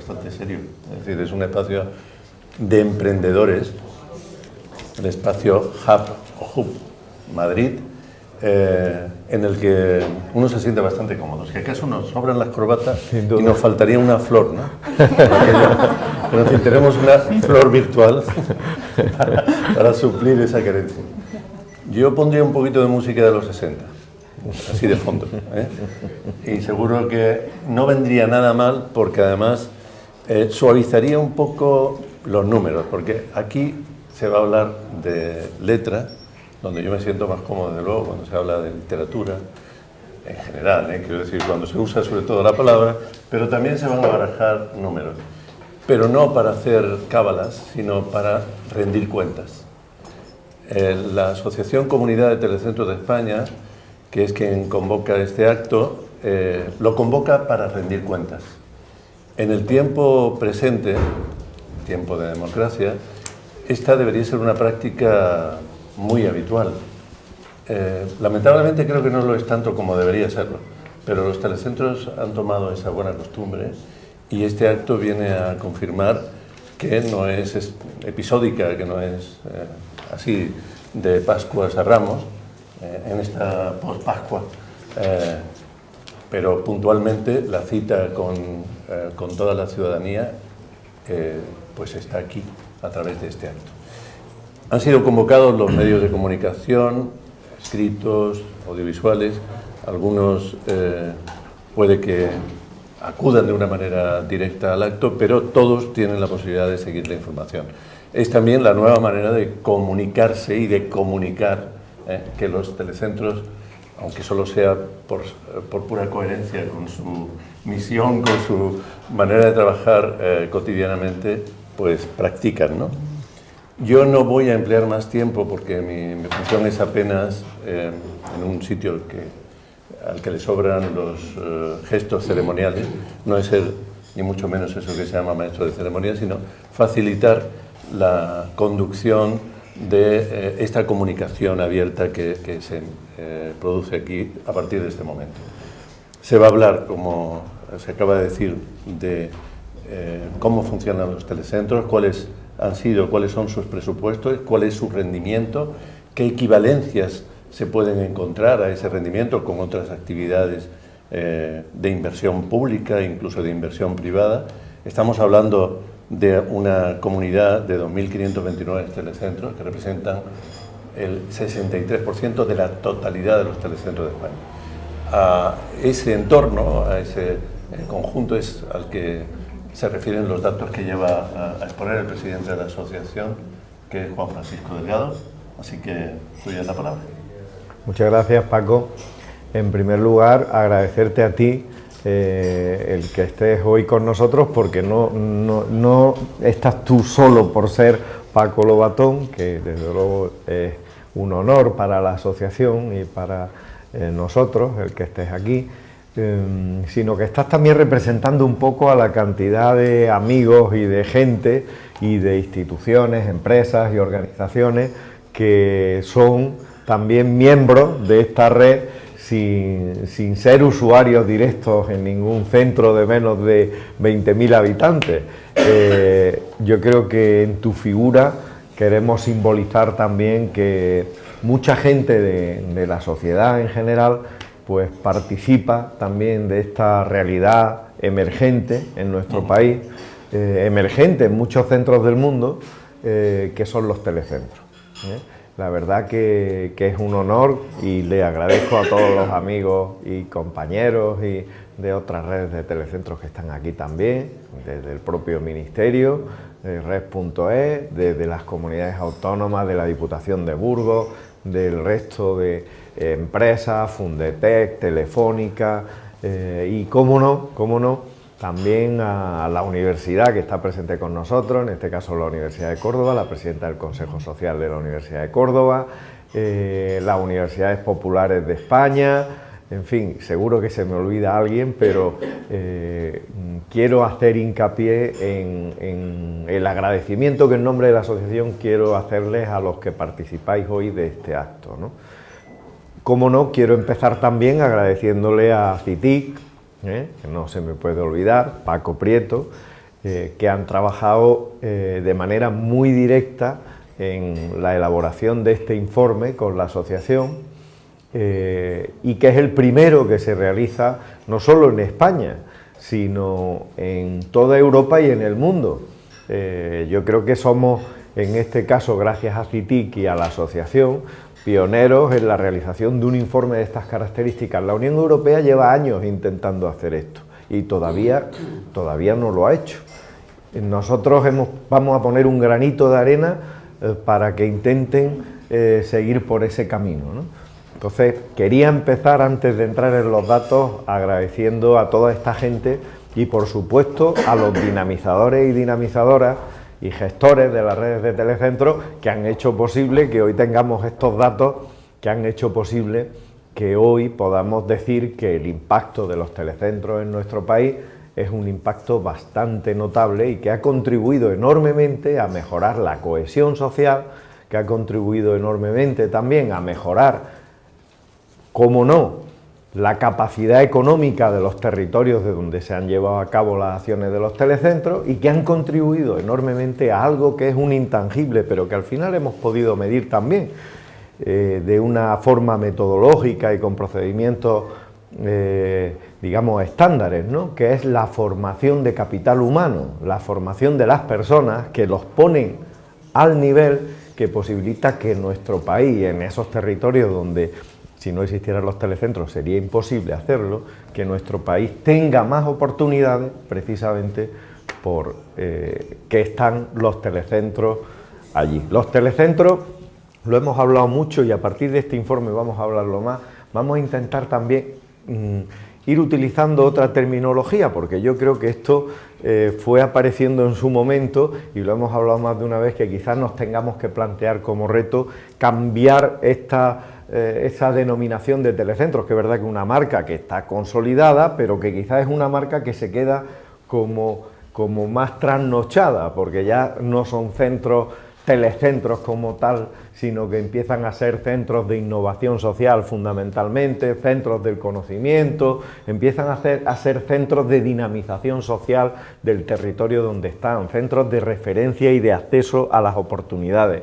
bastante serio. Es decir, es un espacio de emprendedores, el espacio Hub Madrid, en el que uno se siente bastante cómodo. Si acaso nos sobran las corbatas y nos faltaría una flor, ¿no? Pero en fin, tenemos una flor virtual para suplir esa carencia. Yo pondría un poquito de música de los 60, así de fondo, ¿eh? Y seguro que no vendría nada mal, porque además suavizaría un poco los números, porque aquí se va a hablar de letra, donde yo me siento más cómodo, desde luego, cuando se habla de literatura, en general, quiero decir, cuando se usa sobre todo la palabra, pero también se van a barajar números, pero no para hacer cábalas, sino para rendir cuentas. La Asociación Comunidad de Telecentros de España, que es quien convoca este acto, lo convoca para rendir cuentas. En el tiempo presente, tiempo de democracia, esta debería ser una práctica muy habitual. Lamentablemente creo que no lo es tanto como debería serlo, pero los telecentros han tomado esa buena costumbre y este acto viene a confirmar que no es episódica, que no es así de Pascuas a Ramos, en esta post-Pascua, pero puntualmente la cita con toda la ciudadanía pues está aquí a través de este acto. Han sido convocados los medios de comunicación, escritos, audiovisuales, algunos puede que acudan de una manera directa al acto, pero todos tienen la posibilidad de seguir la información. Es también la nueva manera de comunicarse y de comunicar que los telecentros, aunque solo sea por pura coherencia con su misión, con su manera de trabajar cotidianamente, pues practican, ¿no? Yo no voy a emplear más tiempo porque mi función es apenas en un sitio al que le sobran los gestos ceremoniales, no es ser ni mucho menos eso que se llama maestro de ceremonia, sino facilitar la conducción de esta comunicación abierta que se produce aquí a partir de este momento. Se va a hablar, como se acaba de decir, de cómo funcionan los telecentros, cuáles son sus presupuestos, cuál es su rendimiento, qué equivalencias se pueden encontrar a ese rendimiento con otras actividades de inversión pública, incluso de inversión privada. Estamos hablando de una comunidad de 2.529 telecentros que representan el 63% de la totalidad de los telecentros de España. A ese entorno, a ese conjunto es al que se refieren los datos que lleva a exponer el presidente de la asociación, que es Juan Francisco Delgado. Así que tuya la palabra. Muchas gracias, Paco. En primer lugar, agradecerte a ti el que estés hoy con nosotros, porque no estás tú solo por ser Paco Lobatón, que desde luego es un honor para la asociación y para nosotros el que estés aquí, sino que estás también representando un poco a la cantidad de amigos y de gente y de instituciones, empresas y organizaciones que son también miembros de esta red sin ser usuarios directos en ningún centro de menos de 20.000 habitantes. Yo creo que en tu figura queremos simbolizar también que mucha gente de la sociedad en general pues participa también de esta realidad emergente en nuestro país, emergente en muchos centros del mundo, que son los telecentros. La verdad que es un honor y le agradezco a todos los amigos y compañeros y de otras redes de telecentros que están aquí también, desde el propio Ministerio, red.es, desde las comunidades autónomas, de la Diputación de Burgos, del resto de empresas, Fundetec, Telefónica y, cómo no, también a la universidad que está presente con nosotros, en este caso la Universidad de Córdoba, la presidenta del Consejo Social de la Universidad de Córdoba, las Universidades Populares de España, en fin, seguro que se me olvida alguien, pero quiero hacer hincapié en el agradecimiento que en nombre de la asociación quiero hacerles a los que participáis hoy de este acto, ¿no? Cómo no, quiero empezar también agradeciéndole a CITIC, que no se me puede olvidar, Paco Prieto, que han trabajado de manera muy directa en la elaboración de este informe con la asociación y que es el primero que se realiza no solo en España, sino en toda Europa y en el mundo. Yo creo que somos, en este caso, gracias a CITIC y a la asociación, pioneros en la realización de un informe de estas características. La Unión Europea lleva años intentando hacer esto y todavía no lo ha hecho. Nosotros vamos a poner un granito de arena para que intenten seguir por ese camino, ¿no? Entonces, quería empezar, antes de entrar en los datos, agradeciendo a toda esta gente y, por supuesto, a los dinamizadores y dinamizadoras y gestores de las redes de telecentros que han hecho posible que hoy tengamos estos datos, que han hecho posible que hoy podamos decir que el impacto de los telecentros en nuestro país es un impacto bastante notable y que ha contribuido enormemente a mejorar la cohesión social, que ha contribuido enormemente también a mejorar, cómo no, la capacidad económica de los territorios de donde se han llevado a cabo las acciones de los telecentros y que han contribuido enormemente a algo que es un intangible, pero que al final hemos podido medir también de una forma metodológica y con procedimientos digamos, estándares, ¿no? Que es la formación de capital humano, la formación de las personas que los ponen al nivel que posibilita que nuestro país, en esos territorios donde si no existieran los telecentros sería imposible hacerlo, que nuestro país tenga más oportunidades precisamente por que están los telecentros allí. Los telecentros, lo hemos hablado mucho y a partir de este informe vamos a hablarlo más, vamos a intentar también ir utilizando otra terminología, porque yo creo que esto fue apareciendo en su momento y lo hemos hablado más de una vez, que quizás nos tengamos que plantear como reto cambiar esa denominación de telecentros, que es verdad que es una marca que está consolidada, pero que quizás es una marca que se queda como más trasnochada, porque ya no son telecentros como tal, sino que empiezan a ser centros de innovación social fundamentalmente, centros del conocimiento, empiezan a ser centros de dinamización social del territorio donde están, centros de referencia y de acceso a las oportunidades.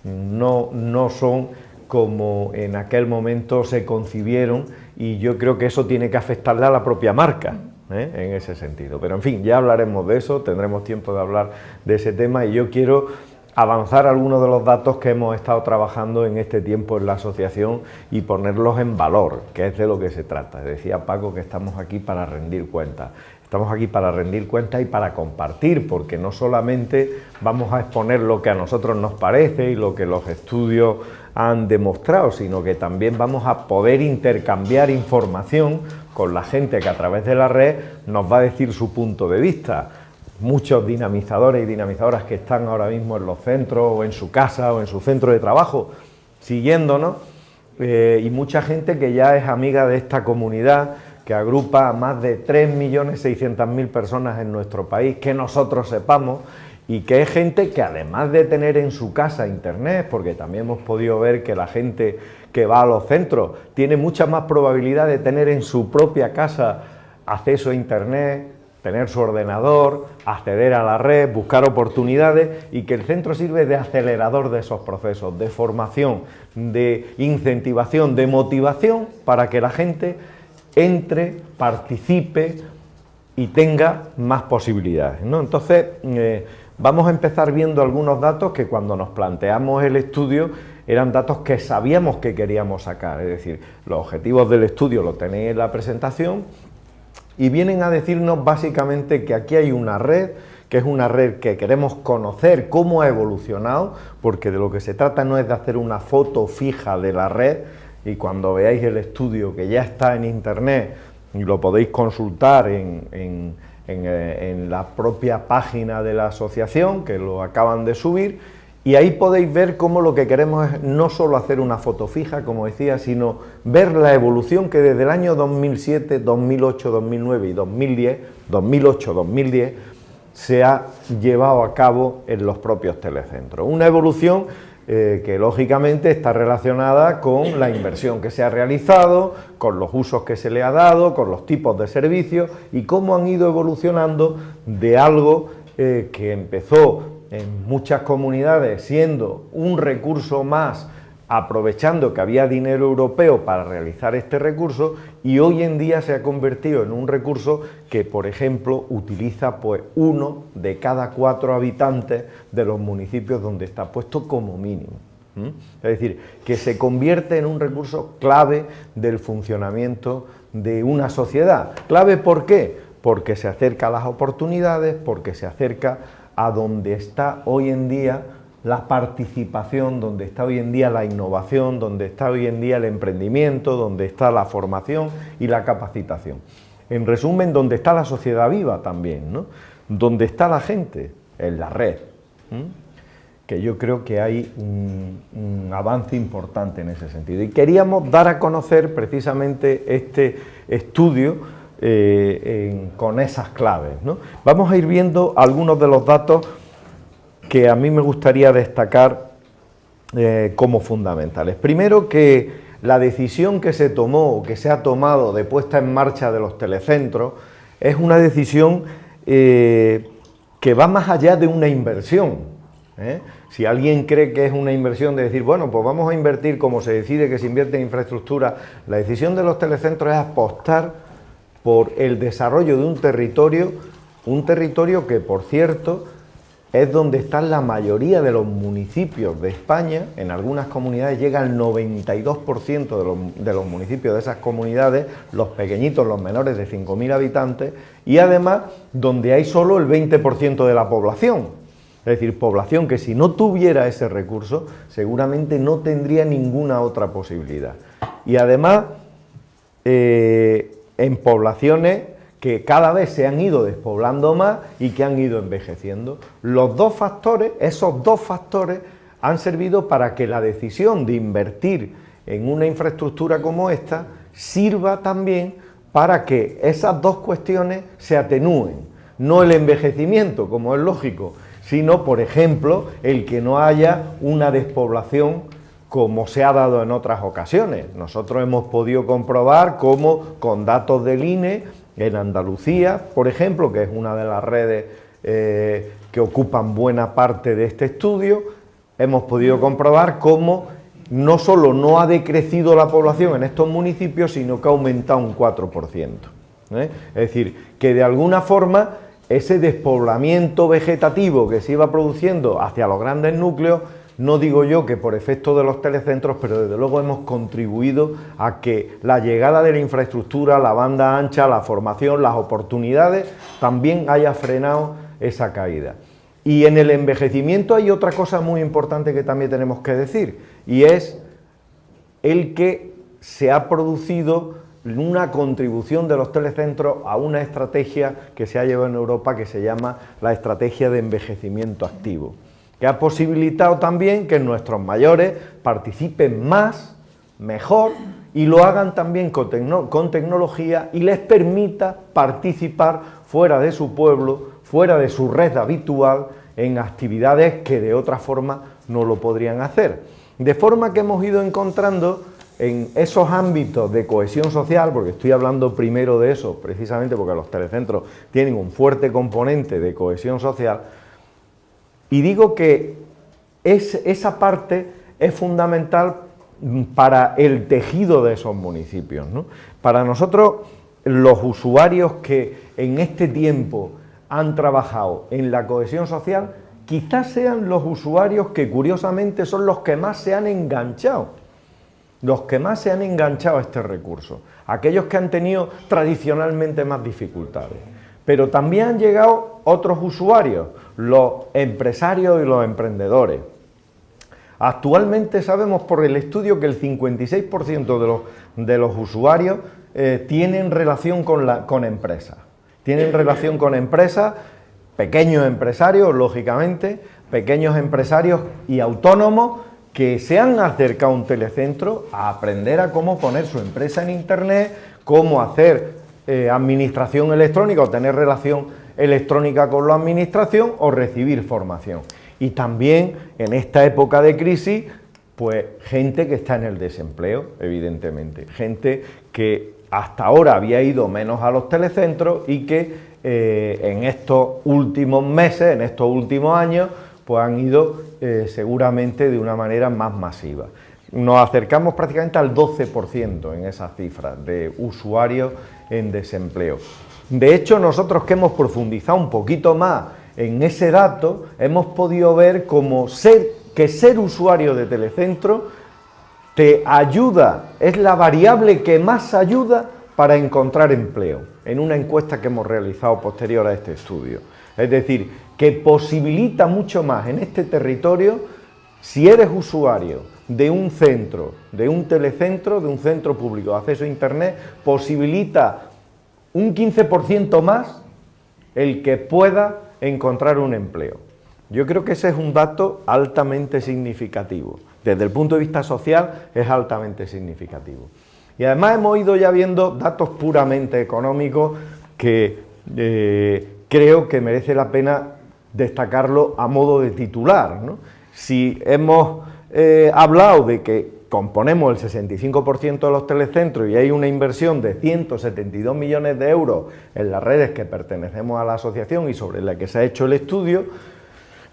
No son como en aquel momento se concibieron, y yo creo que eso tiene que afectarle a la propia marca, en ese sentido. Pero en fin, ya hablaremos de eso, tendremos tiempo de hablar de ese tema, y yo quiero avanzar algunos de los datos que hemos estado trabajando en este tiempo en la asociación y ponerlos en valor, que es de lo que se trata. Decía Paco que estamos aquí para rendir cuentas. Estamos aquí para rendir cuentas y para compartir, porque no solamente vamos a exponer lo que a nosotros nos parece y lo que los estudios han demostrado, sino que también vamos a poder intercambiar información con la gente que a través de la red nos va a decir su punto de vista. Muchos dinamizadores y dinamizadoras que están ahora mismo en los centros o en su casa o en su centro de trabajo siguiéndonos, y mucha gente que ya es amiga de esta comunidad que agrupa a más de 3.600.000 personas en nuestro país, que nosotros sepamos, y que es gente que además de tener en su casa internet, porque también hemos podido ver que la gente que va a los centros tiene mucha más probabilidad de tener en su propia casa acceso a internet, tener su ordenador, acceder a la red, buscar oportunidades, y que el centro sirve de acelerador de esos procesos, de formación, de incentivación, de motivación para que la gente entre, participe y tenga más posibilidades, ¿no? Entonces, vamos a empezar viendo algunos datos que cuando nos planteamos el estudio eran datos que sabíamos que queríamos sacar, es decir, los objetivos del estudio los tenéis en la presentación, y vienen a decirnos básicamente que aquí hay una red, que es una red que queremos conocer cómo ha evolucionado, porque de lo que se trata no es de hacer una foto fija de la red, y cuando veáis el estudio, que ya está en internet y lo podéis consultar en la propia página de la asociación, que lo acaban de subir, y ahí podéis ver cómo lo que queremos es no solo hacer una foto fija, como decía, sino ver la evolución que desde el año 2007, 2008, 2009 y 2010, 2008-2010, se ha llevado a cabo en los propios telecentros. Una evolución que lógicamente está relacionada con la inversión que se ha realizado, con los usos que se le ha dado, con los tipos de servicios y cómo han ido evolucionando de algo que empezó en muchas comunidades siendo un recurso más, aprovechando que había dinero europeo para realizar este recurso, y hoy en día se ha convertido en un recurso que, por ejemplo, utiliza pues 1 de cada 4 habitantes de los municipios donde está puesto como mínimo. Es decir, que se convierte en un recurso clave del funcionamiento de una sociedad. ¿Clave por qué? Porque se acerca a las oportunidades, porque se acerca a donde está hoy en día la participación, donde está hoy en día la innovación, donde está hoy en día el emprendimiento, donde está la formación y la capacitación. En resumen, donde está la sociedad viva también, ¿no? Donde está la gente, en la red. Que yo creo que hay un avance importante en ese sentido. Y queríamos dar a conocer precisamente este estudio con esas claves, ¿no? Vamos a ir viendo algunos de los datos que a mí me gustaría destacar como fundamentales. Primero, que la decisión que se tomó o que se ha tomado de puesta en marcha de los telecentros es una decisión que va más allá de una inversión. Si alguien cree que es una inversión de decir, bueno, pues vamos a invertir como se decide que se invierte en infraestructura, la decisión de los telecentros es apostar por el desarrollo de un territorio que, por cierto, es donde están la mayoría de los municipios de España. En algunas comunidades llega el 92% de los municipios de esas comunidades, los pequeñitos, los menores de 5.000 habitantes, y además donde hay solo el 20% de la población. Es decir, población que si no tuviera ese recurso, seguramente no tendría ninguna otra posibilidad. Y además, en poblaciones que cada vez se han ido despoblando más y que han ido envejeciendo. Esos dos factores han servido para que la decisión de invertir en una infraestructura como esta sirva también para que esas dos cuestiones se atenúen. No el envejecimiento, como es lógico, sino, por ejemplo, el que no haya una despoblación como se ha dado en otras ocasiones. Nosotros hemos podido comprobar cómo, con datos del INE, en Andalucía, por ejemplo, que es una de las redes que ocupan buena parte de este estudio, hemos podido comprobar cómo no solo no ha decrecido la población en estos municipios, sino que ha aumentado un 4%. Es decir, que de alguna forma ese despoblamiento vegetativo que se iba produciendo hacia los grandes núcleos, no digo yo que por efecto de los telecentros, pero desde luego hemos contribuido a que la llegada de la infraestructura, la banda ancha, la formación, las oportunidades, también haya frenado esa caída. Y en el envejecimiento hay otra cosa muy importante que también tenemos que decir, y es el que se ha producido una contribución de los telecentros a una estrategia que se ha llevado en Europa, que se llama la estrategia de envejecimiento activo, que ha posibilitado también que nuestros mayores participen más, mejor, y lo hagan también con tecnología, y les permita participar fuera de su pueblo, fuera de su red habitual, en actividades que de otra forma no lo podrían hacer. De forma que hemos ido encontrando en esos ámbitos de cohesión social, porque estoy hablando primero de eso, precisamente porque los telecentros tienen un fuerte componente de cohesión social, y digo que esa parte es fundamental para el tejido de esos municipios, ¿no? Para nosotros, los usuarios que en este tiempo han trabajado en la cohesión social, quizás sean los usuarios que curiosamente son los que más se han enganchado, a este recurso, aquellos que han tenido tradicionalmente más dificultades. Pero también han llegado otros usuarios, los empresarios y los emprendedores. Actualmente sabemos por el estudio que el 56% de los usuarios tienen relación con empresas. Tienen relación con empresas, pequeños empresarios, lógicamente, pequeños empresarios y autónomos que se han acercado a un telecentro a aprender a cómo poner su empresa en Internet, cómo hacer administración electrónica o tener relación electrónica con la administración o recibir formación. Y también en esta época de crisis, pues gente que está en el desempleo, evidentemente, gente que hasta ahora había ido menos a los telecentros y que en estos últimos meses, en estos últimos años, pues han ido seguramente de una manera más masiva. Nos acercamos prácticamente al 12% en esas cifras de usuarios en desempleo. De hecho, nosotros que hemos profundizado un poquito más en ese dato, hemos podido ver cómo ser usuario de telecentro te ayuda, es la variable que más ayuda para encontrar empleo, en una encuesta que hemos realizado posterior a este estudio. Es decir, que posibilita mucho más en este territorio, si eres usuario de un centro, de un telecentro, de un centro público de acceso a Internet, posibilita un 15% más el que pueda encontrar un empleo. Yo creo que ese es un dato altamente significativo. Desde el punto de vista social es altamente significativo. Y además hemos ido ya viendo datos puramente económicos que creo que merece la pena destacarlo a modo de titular, ¿no? Si hemos hablado de que componemos el 65% de los telecentros y hay una inversión de 172 millones de euros en las redes que pertenecemos a la asociación y sobre la que se ha hecho el estudio,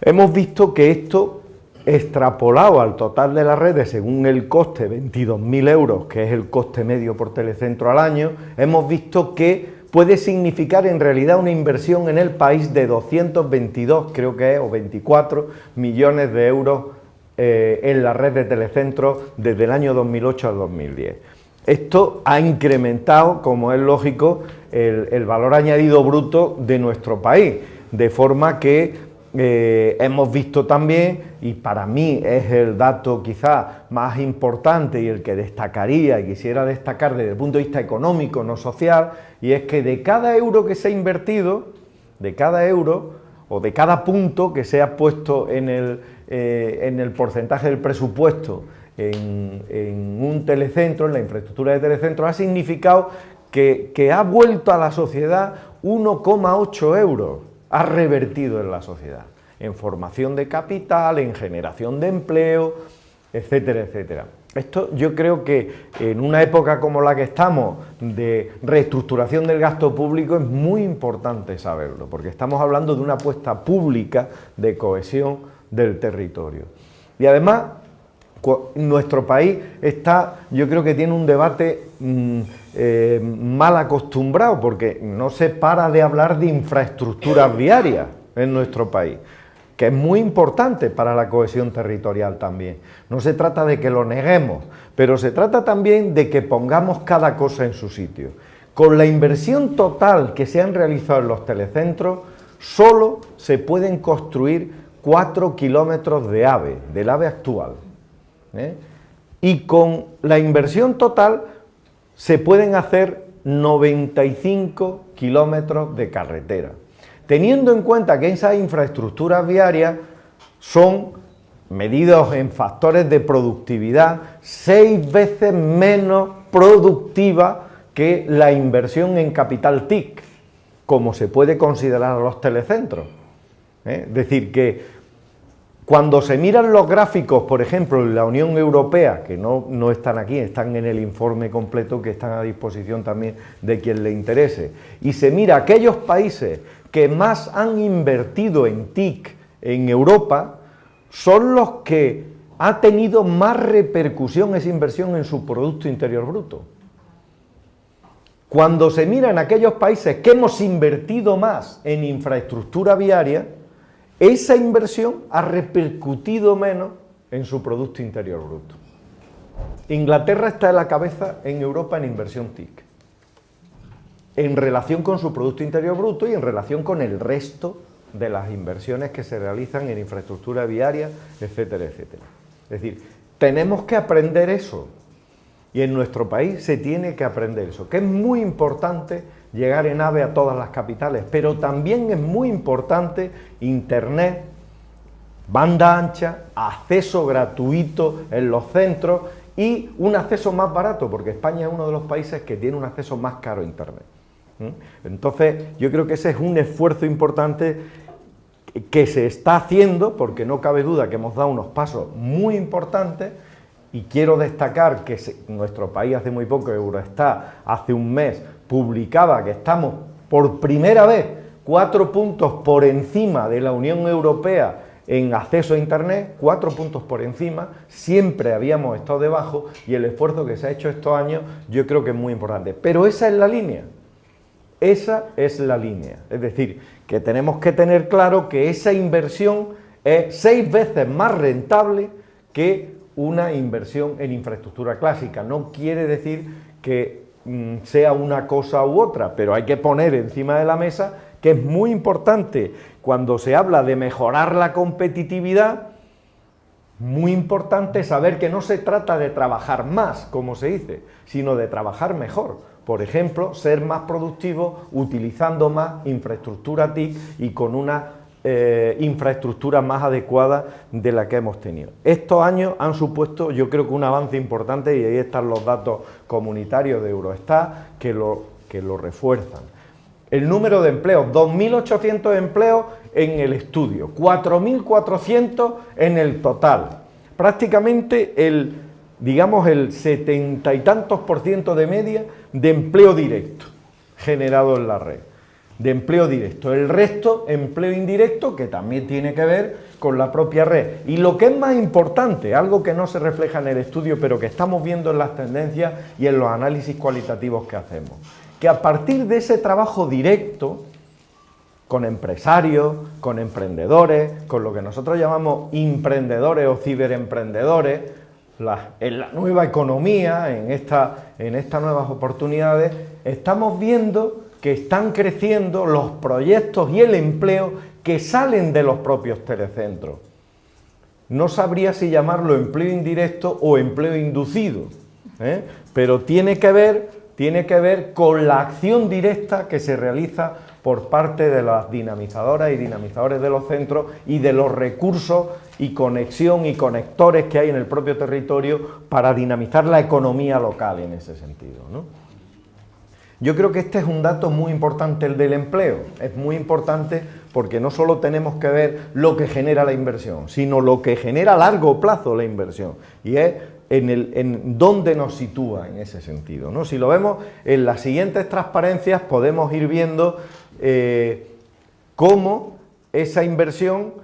hemos visto que esto, extrapolado al total de las redes según el coste, 22.000 euros, que es el coste medio por telecentro al año, hemos visto que puede significar en realidad una inversión en el país de 222, creo que es, o 24 millones de euros en la red de telecentros desde el año 2008 al 2010. Esto ha incrementado, como es lógico, el valor añadido bruto de nuestro país, de forma que hemos visto también, y para mí es el dato quizá más importante y el que destacaría y quisiera destacar desde el punto de vista económico, no social, y es que de cada euro que se ha invertido, de cada euro o de cada punto que se ha puesto en el porcentaje del presupuesto en un telecentro, en la infraestructura de telecentro, ha significado que ha vuelto a la sociedad 1,8 euros, ha revertido en la sociedad, en formación de capital, en generación de empleo, etcétera, etcétera. Esto yo creo que en una época como la que estamos, de reestructuración del gasto público, es muy importante saberlo, porque estamos hablando de una apuesta pública de cohesión del territorio. Y además, nuestro país está, yo creo que tiene un debate mal acostumbrado, porque no se para de hablar de infraestructuras viarias en nuestro país, que es muy importante para la cohesión territorial también. No se trata de que lo neguemos, pero se trata también de que pongamos cada cosa en su sitio. Con la inversión total que se han realizado en los telecentros, solo se pueden construir 4 kilómetros de AVE, del AVE actual. Y con la inversión total se pueden hacer 95 kilómetros de carretera, teniendo en cuenta que esas infraestructuras viarias son, medidos en factores de productividad, 6 veces menos productiva que la inversión en capital TIC, como se puede considerar a los telecentros. Es decir, que cuando se miran los gráficos, por ejemplo, en la Unión Europea, que no están aquí, están en el informe completo que están a disposición también de quien le interese, y se mira aquellos países que más han invertido en TIC en Europa, son los que ha tenido más repercusión esa inversión en su Producto Interior Bruto. Cuando se mira en aquellos países que hemos invertido más en infraestructura viaria, esa inversión ha repercutido menos en su Producto Interior Bruto. Inglaterra está en la cabeza en Europa en inversión TIC, en relación con su Producto Interior Bruto y en relación con el resto de las inversiones que se realizan en infraestructura viaria, etcétera, etcétera. Es decir, tenemos que aprender eso, y en nuestro país se tiene que aprender eso, que es muy importante llegar en AVE a todas las capitales, pero también es muy importante Internet, banda ancha, acceso gratuito en los centros y un acceso más barato, porque España es uno de los países que tiene un acceso más caro a Internet. Entonces, yo creo que ese es un esfuerzo importante que se está haciendo, porque no cabe duda que hemos dado unos pasos muy importantes, y quiero destacar que nuestro país hace muy poco, Eurostat hace un mes, publicaba que estamos por primera vez 4 puntos por encima de la Unión Europea en acceso a Internet, 4 puntos por encima, siempre habíamos estado debajo y el esfuerzo que se ha hecho estos años yo creo que es muy importante. Pero esa es la línea, esa es la línea. Es decir, que tenemos que tener claro que esa inversión es 6 veces más rentable que una inversión en infraestructura clásica. No quiere decir que sea una cosa u otra, pero hay que poner encima de la mesa que es muy importante cuando se habla de mejorar la competitividad, muy importante saber que no se trata de trabajar más, como se dice, sino de trabajar mejor. Por ejemplo, ser más productivo utilizando más infraestructura TIC y con una infraestructura más adecuada de la que hemos tenido. Estos años han supuesto, yo creo que un avance importante, y ahí están los datos comunitarios de Eurostat que lo refuerzan. El número de empleos, 2.800 empleos en el estudio, 4.400 en el total. Prácticamente el 70 y tantos % de media de empleo directo generado en la red. De empleo directo. El resto, empleo indirecto, que también tiene que ver con la propia red. Y lo que es más importante, algo que no se refleja en el estudio, pero que estamos viendo en las tendencias y en los análisis cualitativos que hacemos, que a partir de ese trabajo directo, con empresarios, con emprendedores, con lo que nosotros llamamos emprendedores o ciberemprendedores, en la nueva economía, en estas nuevas oportunidades, estamos viendo que están creciendo los proyectos y el empleo que salen de los propios telecentros. No sabría si llamarlo empleo indirecto o empleo inducido, pero tiene que ver con la acción directa que se realiza por parte de las dinamizadoras y dinamizadores de los centros y de los recursos y conexión y conectores que hay en el propio territorio para dinamizar la economía local en ese sentido, ¿no? Yo creo que este es un dato muy importante, el del empleo. Es muy importante porque no solo tenemos que ver lo que genera la inversión, sino lo que genera a largo plazo la inversión. Y es en dónde nos sitúa en ese sentido, ¿no? Si lo vemos en las siguientes transparencias podemos ir viendo cómo esa inversión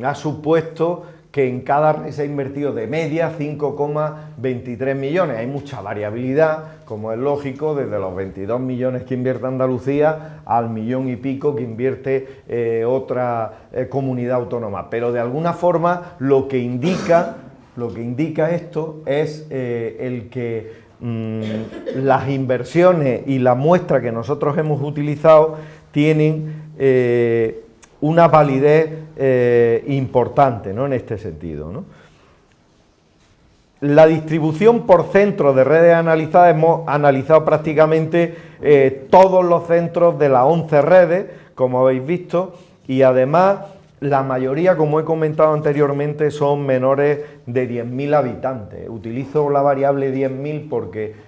ha supuesto que en cada red se ha invertido de media 5,23 millones. Hay mucha variabilidad, como es lógico, desde los 22 millones que invierte Andalucía al millón y pico que invierte otra comunidad autónoma. Pero de alguna forma lo que indica esto es el que las inversiones y la muestra que nosotros hemos utilizado tienen una validez importante, ¿no? En este sentido, ¿no? La distribución por centros de redes analizadas, hemos analizado prácticamente todos los centros de las 11 redes, como habéis visto, y además la mayoría, como he comentado anteriormente, son menores de 10.000 habitantes. Utilizo la variable 10.000 porque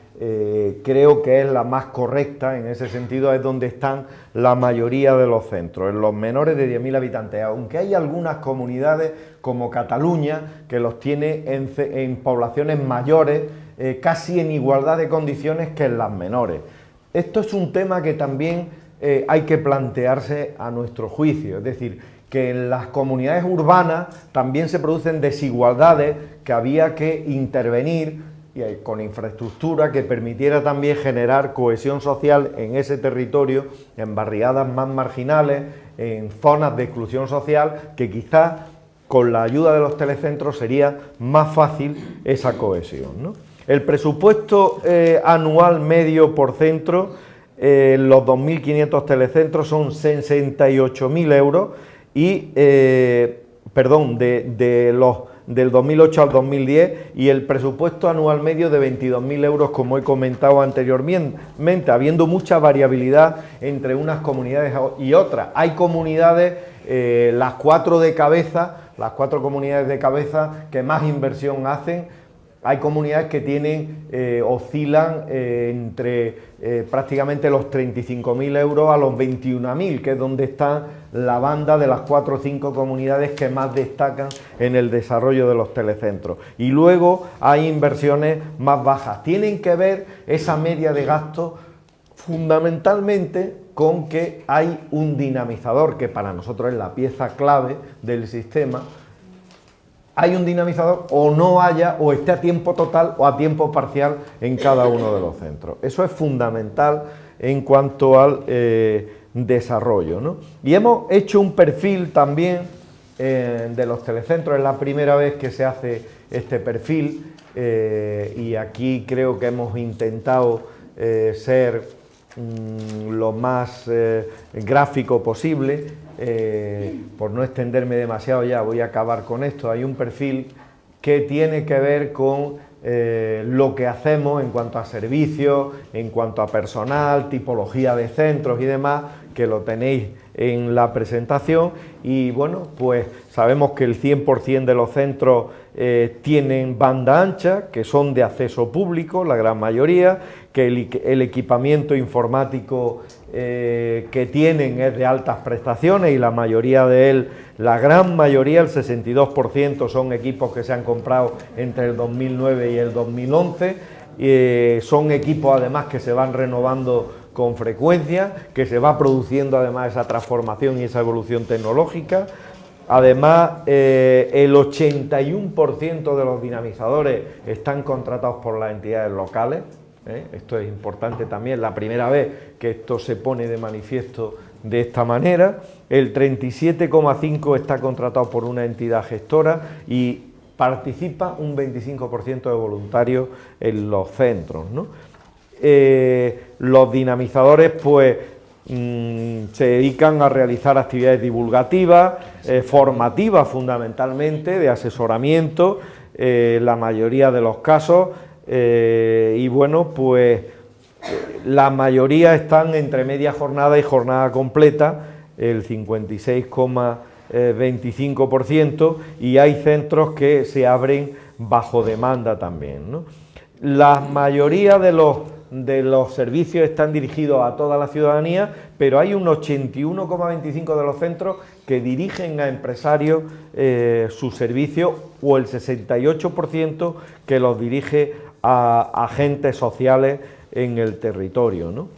creo que es la más correcta, en ese sentido es donde están la mayoría de los centros, en los menores de 10.000 habitantes, aunque hay algunas comunidades como Cataluña que los tiene en poblaciones mayores, casi en igualdad de condiciones que en las menores. Esto es un tema que también hay que plantearse a nuestro juicio, es decir, que en las comunidades urbanas también se producen desigualdades que había que intervenir y con infraestructura que permitiera también generar cohesión social en ese territorio, en barriadas más marginales, en zonas de exclusión social, que quizás con la ayuda de los telecentros sería más fácil esa cohesión, ¿no? El presupuesto anual medio por centro, los 2.500 telecentros son 68.000 euros y, del 2008 al 2010, y el presupuesto anual medio de 22.000 euros, como he comentado anteriormente, habiendo mucha variabilidad entre unas comunidades y otras. Hay comunidades, las cuatro comunidades de cabeza que más inversión hacen. Hay comunidades que oscilan entre prácticamente los 35.000 euros a los 21.000, que es donde está la banda de las 4 o 5 comunidades que más destacan en el desarrollo de los telecentros. Y luego hay inversiones más bajas. Tienen que ver esa media de gasto fundamentalmente con que hay un dinamizador, que para nosotros es la pieza clave del sistema. Hay un dinamizador o no haya, o esté a tiempo total o a tiempo parcial en cada uno de los centros. Eso es fundamental en cuanto al desarrollo, ¿no? Y hemos hecho un perfil también de los telecentros. Es la primera vez que se hace este perfil y aquí creo que hemos intentado ser lo más gráfico posible. Por no extenderme demasiado ya voy a acabar con esto. Hay un perfil que tiene que ver con lo que hacemos en cuanto a servicios, en cuanto a personal, tipología de centros y demás, que lo tenéis en la presentación. Y bueno, pues sabemos que el 100% de los centros tienen banda ancha, que son de acceso público, la gran mayoría, que el equipamiento informático que tienen es de altas prestaciones y la mayoría de él, la gran mayoría, el 62%, son equipos que se han comprado entre el 2009 y el 2011, son equipos además que se van renovando con frecuencia, que se va produciendo además esa transformación y esa evolución tecnológica. Además, el 81% de los dinamizadores están contratados por las entidades locales. Esto es importante también, la primera vez que esto se pone de manifiesto de esta manera. El 37,5% está contratado por una entidad gestora y participa un 25% de voluntarios en los centros, ¿no? Los dinamizadores pues se dedican a realizar actividades divulgativas, formativas fundamentalmente, de asesoramiento, la mayoría de los casos, y bueno, pues la mayoría están entre media jornada y jornada completa, el 56,25%, y hay centros que se abren bajo demanda también, ¿no? La mayoría de los servicios están dirigidos a toda la ciudadanía, pero hay un 81,25% de los centros que dirigen a empresarios sus servicios, o el 68% que los dirige a agentes sociales en el territorio, ¿no?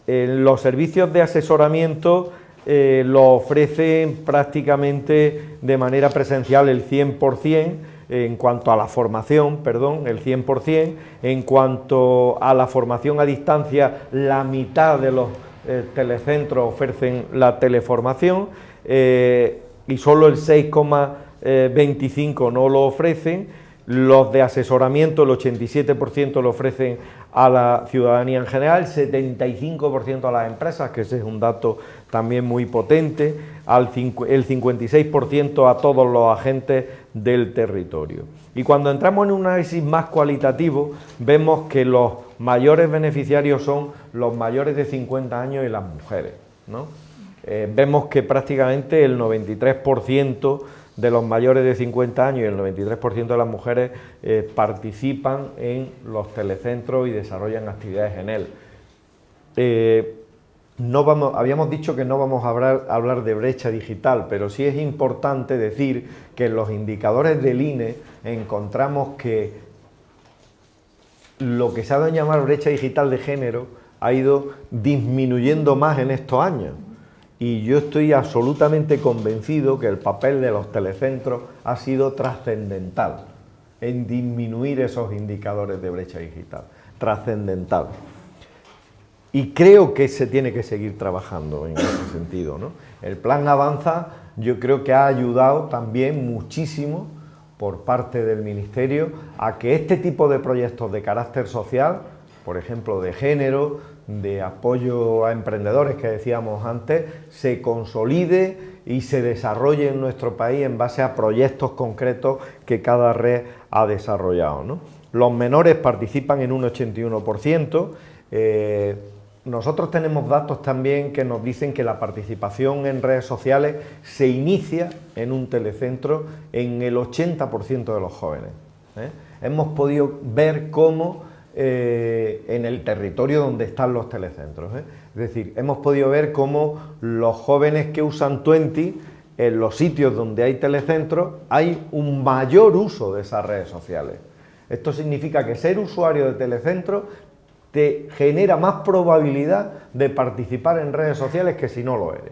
Los servicios de asesoramiento lo ofrecen prácticamente de manera presencial el 100%, en cuanto a la formación, perdón, el 100%, en cuanto a la formación a distancia, la mitad de los telecentros ofrecen la teleformación y solo el 6,25% no lo ofrecen. Los de asesoramiento, el 87% lo ofrecen a la ciudadanía en general, el 75% a las empresas, que ese es un dato también muy potente, el 56% a todos los agentes del territorio. Y cuando entramos en un análisis más cualitativo, vemos que los mayores beneficiarios son los mayores de 50 años y las mujeres, ¿no? Vemos que prácticamente el 93% de los mayores de 50 años y el 93% de las mujeres participan en los telecentros y desarrollan actividades en él. Habíamos dicho que no vamos a hablar de brecha digital, pero sí es importante decir que en los indicadores del INE encontramos que lo que se ha dado a llamar brecha digital de género ha ido disminuyendo más en estos años. Y yo estoy absolutamente convencido que el papel de los telecentros ha sido trascendental en disminuir esos indicadores de brecha digital, trascendental. Y creo que se tiene que seguir trabajando en ese sentido, ¿no? El plan Avanza yo creo que ha ayudado también muchísimo por parte del Ministerio a que este tipo de proyectos de carácter social, por ejemplo de género, de apoyo a emprendedores que decíamos antes, se consolide y se desarrolle en nuestro país en base a proyectos concretos que cada red ha desarrollado, ¿no? Los menores participan en un 81%. Nosotros tenemos datos también que nos dicen que la participación en redes sociales se inicia en un telecentro en el 80% de los jóvenes. Hemos podido ver cómo en el territorio donde están los telecentros. Es decir, hemos podido ver cómo los jóvenes que usan Tuenti, en los sitios donde hay telecentros, hay un mayor uso de esas redes sociales. Esto significa que ser usuario de telecentro te genera más probabilidad de participar en redes sociales que si no lo eres.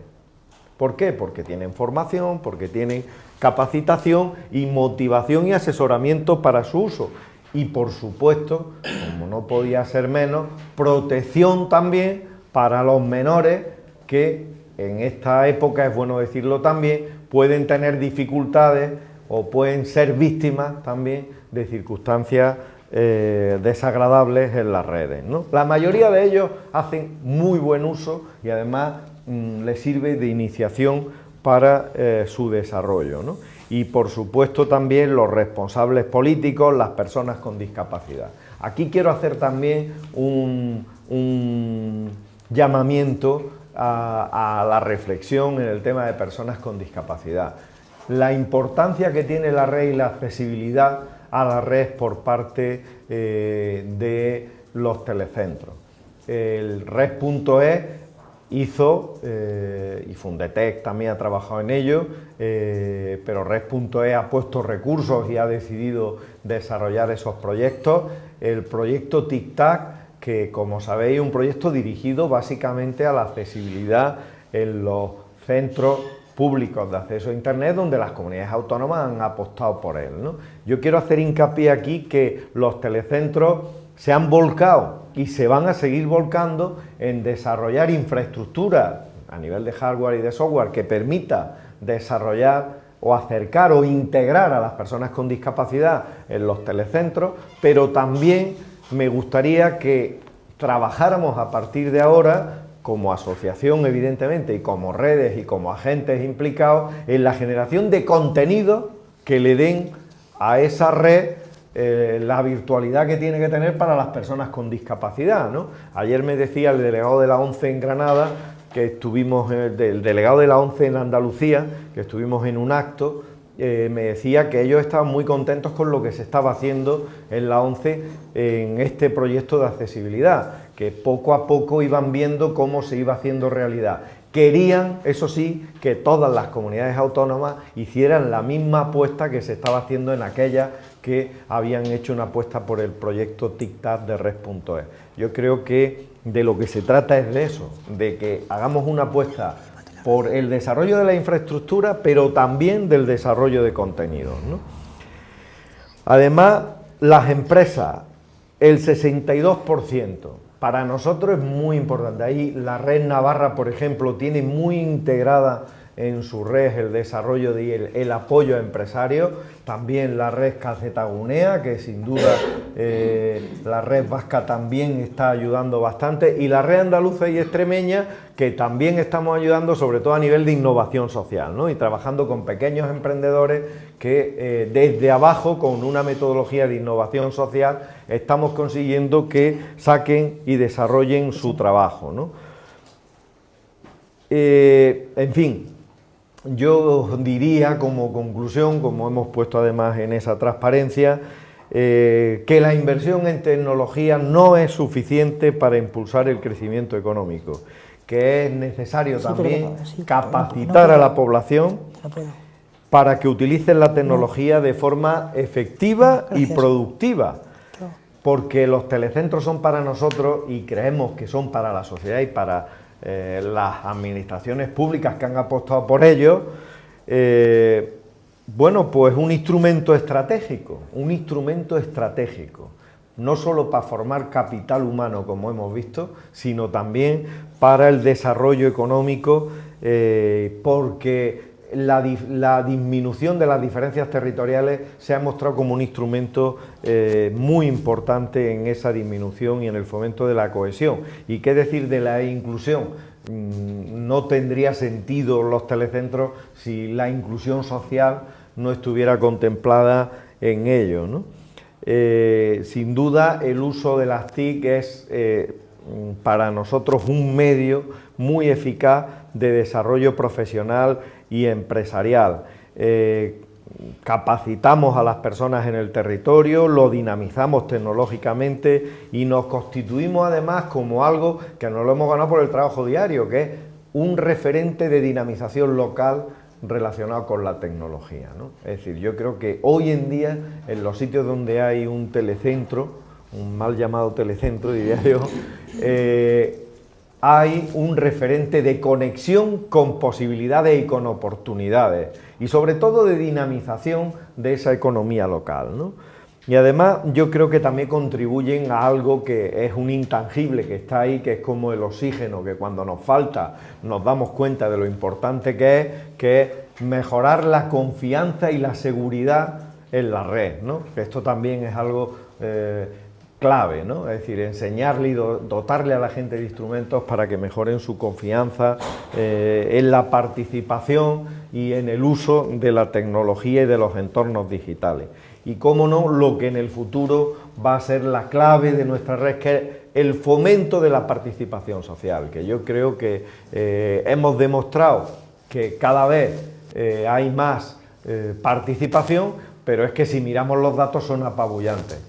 ¿Por qué? Porque tienen formación, porque tienen capacitación y motivación y asesoramiento para su uso. Y por supuesto, como no podía ser menos, protección también para los menores que en esta época, es bueno decirlo también, pueden tener dificultades o pueden ser víctimas también de circunstancias desagradables en las redes, ¿no? La mayoría de ellos hacen muy buen uso y además les sirve de iniciación para su desarrollo, ¿no? Y por supuesto también los responsables políticos, las personas con discapacidad. Aquí quiero hacer también un llamamiento a la reflexión en el tema de personas con discapacidad. La importancia que tiene la red y la accesibilidad a la red por parte de los telecentros. El red.es hizo, y Fundetec también ha trabajado en ello, pero red.es ha puesto recursos y ha decidido desarrollar esos proyectos. El proyecto Tic-Tac, que como sabéis es un proyecto dirigido básicamente a la accesibilidad en los centros públicos de acceso a Internet, donde las comunidades autónomas han apostado por él, ¿no? Yo quiero hacer hincapié aquí que los telecentros se han volcado y se van a seguir volcando en desarrollar infraestructura a nivel de hardware y de software que permita desarrollar o acercar o integrar a las personas con discapacidad en los telecentros, pero también me gustaría que trabajáramos a partir de ahora como asociación, evidentemente, y como redes y como agentes implicados en la generación de contenido que le den a esa red la virtualidad que tiene que tener para las personas con discapacidad, ¿no? Ayer me decía el delegado de la ONCE en Granada, que estuvimos, el delegado de la ONCE en Andalucía, que estuvimos en un acto, me decía que ellos estaban muy contentos con lo que se estaba haciendo en la ONCE en este proyecto de accesibilidad, que poco a poco iban viendo cómo se iba haciendo realidad. Querían, eso sí, que todas las comunidades autónomas hicieran la misma apuesta que se estaba haciendo en aquellas que habían hecho una apuesta por el proyecto Tic-Tac de red.es. Yo creo que de lo que se trata es de eso, de que hagamos una apuesta por el desarrollo de la infraestructura, pero también del desarrollo de contenidos, ¿no? Además, las empresas, el 62%, para nosotros es muy importante. Ahí la red Navarra, por ejemplo, tiene muy integrada en su red el desarrollo y el apoyo a empresarios, también la red Cacetagunea, que sin duda la red vasca también está ayudando bastante, y la red andaluza y extremeña, que también estamos ayudando, sobre todo a nivel de innovación social, ¿no? Y trabajando con pequeños emprendedores que desde abajo, con una metodología de innovación social, estamos consiguiendo que saquen y desarrollen su trabajo, ¿no? En fin, yo diría como conclusión, como hemos puesto además en esa transparencia, que la inversión en tecnología no es suficiente para impulsar el crecimiento económico, que es necesario también capacitar a la población para que utilicen la tecnología de forma efectiva y productiva, porque los telecentros son para nosotros y creemos que son para la sociedad y para las administraciones públicas que han apostado por ello, bueno, pues un instrumento estratégico, no solo para formar capital humano, como hemos visto, sino también para el desarrollo económico, porque la disminución de las diferencias territoriales se ha mostrado como un instrumento muy importante en esa disminución y en el fomento de la cohesión. ¿Y qué decir de la inclusión? No tendría sentido los telecentros si la inclusión social no estuviera contemplada en ello, ¿no? Sin duda el uso de las TIC es para nosotros un medio muy eficaz de desarrollo profesional y empresarial. Capacitamos a las personas en el territorio, lo dinamizamos tecnológicamente y nos constituimos además como algo que nos lo hemos ganado por el trabajo diario, que es un referente de dinamización local relacionado con la tecnología, ¿no? Es decir, yo creo que hoy en día en los sitios donde hay un telecentro, un mal llamado telecentro, diría yo, hay un referente de conexión con posibilidades y con oportunidades, y sobre todo de dinamización de esa economía local, ¿no? Y además yo creo que también contribuyen a algo que es un intangible que está ahí, que es como el oxígeno, que cuando nos falta nos damos cuenta de lo importante que es mejorar la confianza y la seguridad en la red, ¿no? Que esto también es algo clave, ¿no? Es decir, enseñarle y dotarle a la gente de instrumentos para que mejoren su confianza en la participación y en el uso de la tecnología y de los entornos digitales. Y cómo no, lo que en el futuro va a ser la clave de nuestra red, que es el fomento de la participación social, que yo creo que hemos demostrado que cada vez hay más participación, pero es que si miramos los datos son apabullantes.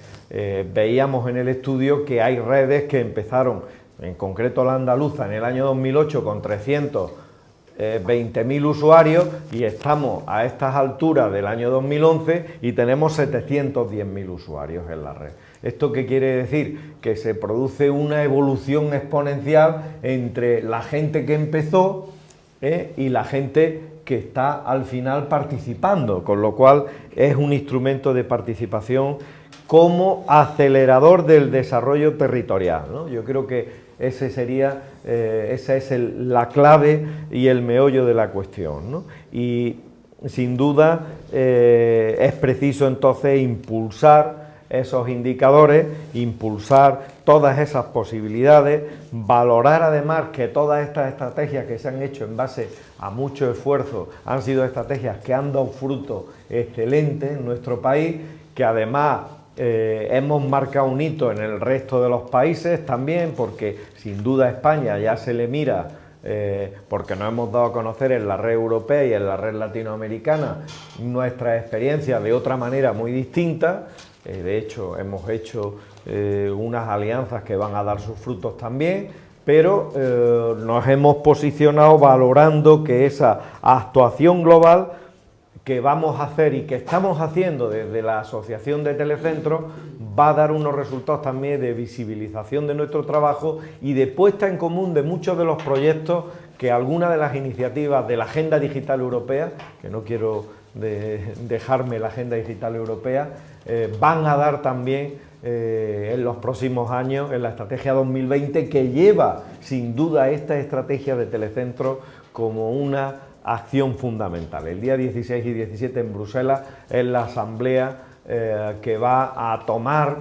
Veíamos en el estudio que hay redes que empezaron, en concreto la andaluza, en el año 2008 con 320.000 usuarios, y estamos a estas alturas del año 2011 y tenemos 710.000 usuarios en la red. ¿Esto qué quiere decir? Que se produce una evolución exponencial entre la gente que empezó y la gente que está al final participando, con lo cual es un instrumento de participación como acelerador del desarrollo territorial, ¿no? Yo creo que esa es la clave y el meollo de la cuestión, ¿no? Y sin duda es preciso entonces impulsar esos indicadores, impulsar todas esas posibilidades, valorar además que todas estas estrategias que se han hecho en base a mucho esfuerzo han sido estrategias que han dado fruto excelente en nuestro país, que además hemos marcado un hito en el resto de los países también, porque sin duda a España ya se le mira, porque nos hemos dado a conocer en la red europea y en la red latinoamericana nuestra experiencia de otra manera muy distinta. De hecho, hemos hecho unas alianzas que van a dar sus frutos también, pero nos hemos posicionado valorando que esa actuación global que vamos a hacer y que estamos haciendo desde la Asociación de Telecentros va a dar unos resultados también de visibilización de nuestro trabajo y de puesta en común de muchos de los proyectos que algunas de las iniciativas de la Agenda Digital Europea, que no quiero dejarme la Agenda Digital Europea, van a dar también en los próximos años en la Estrategia 2020, que lleva sin duda esta estrategia de Telecentros como una acción fundamental. El día 16 y 17 en Bruselas es la asamblea que va a tomar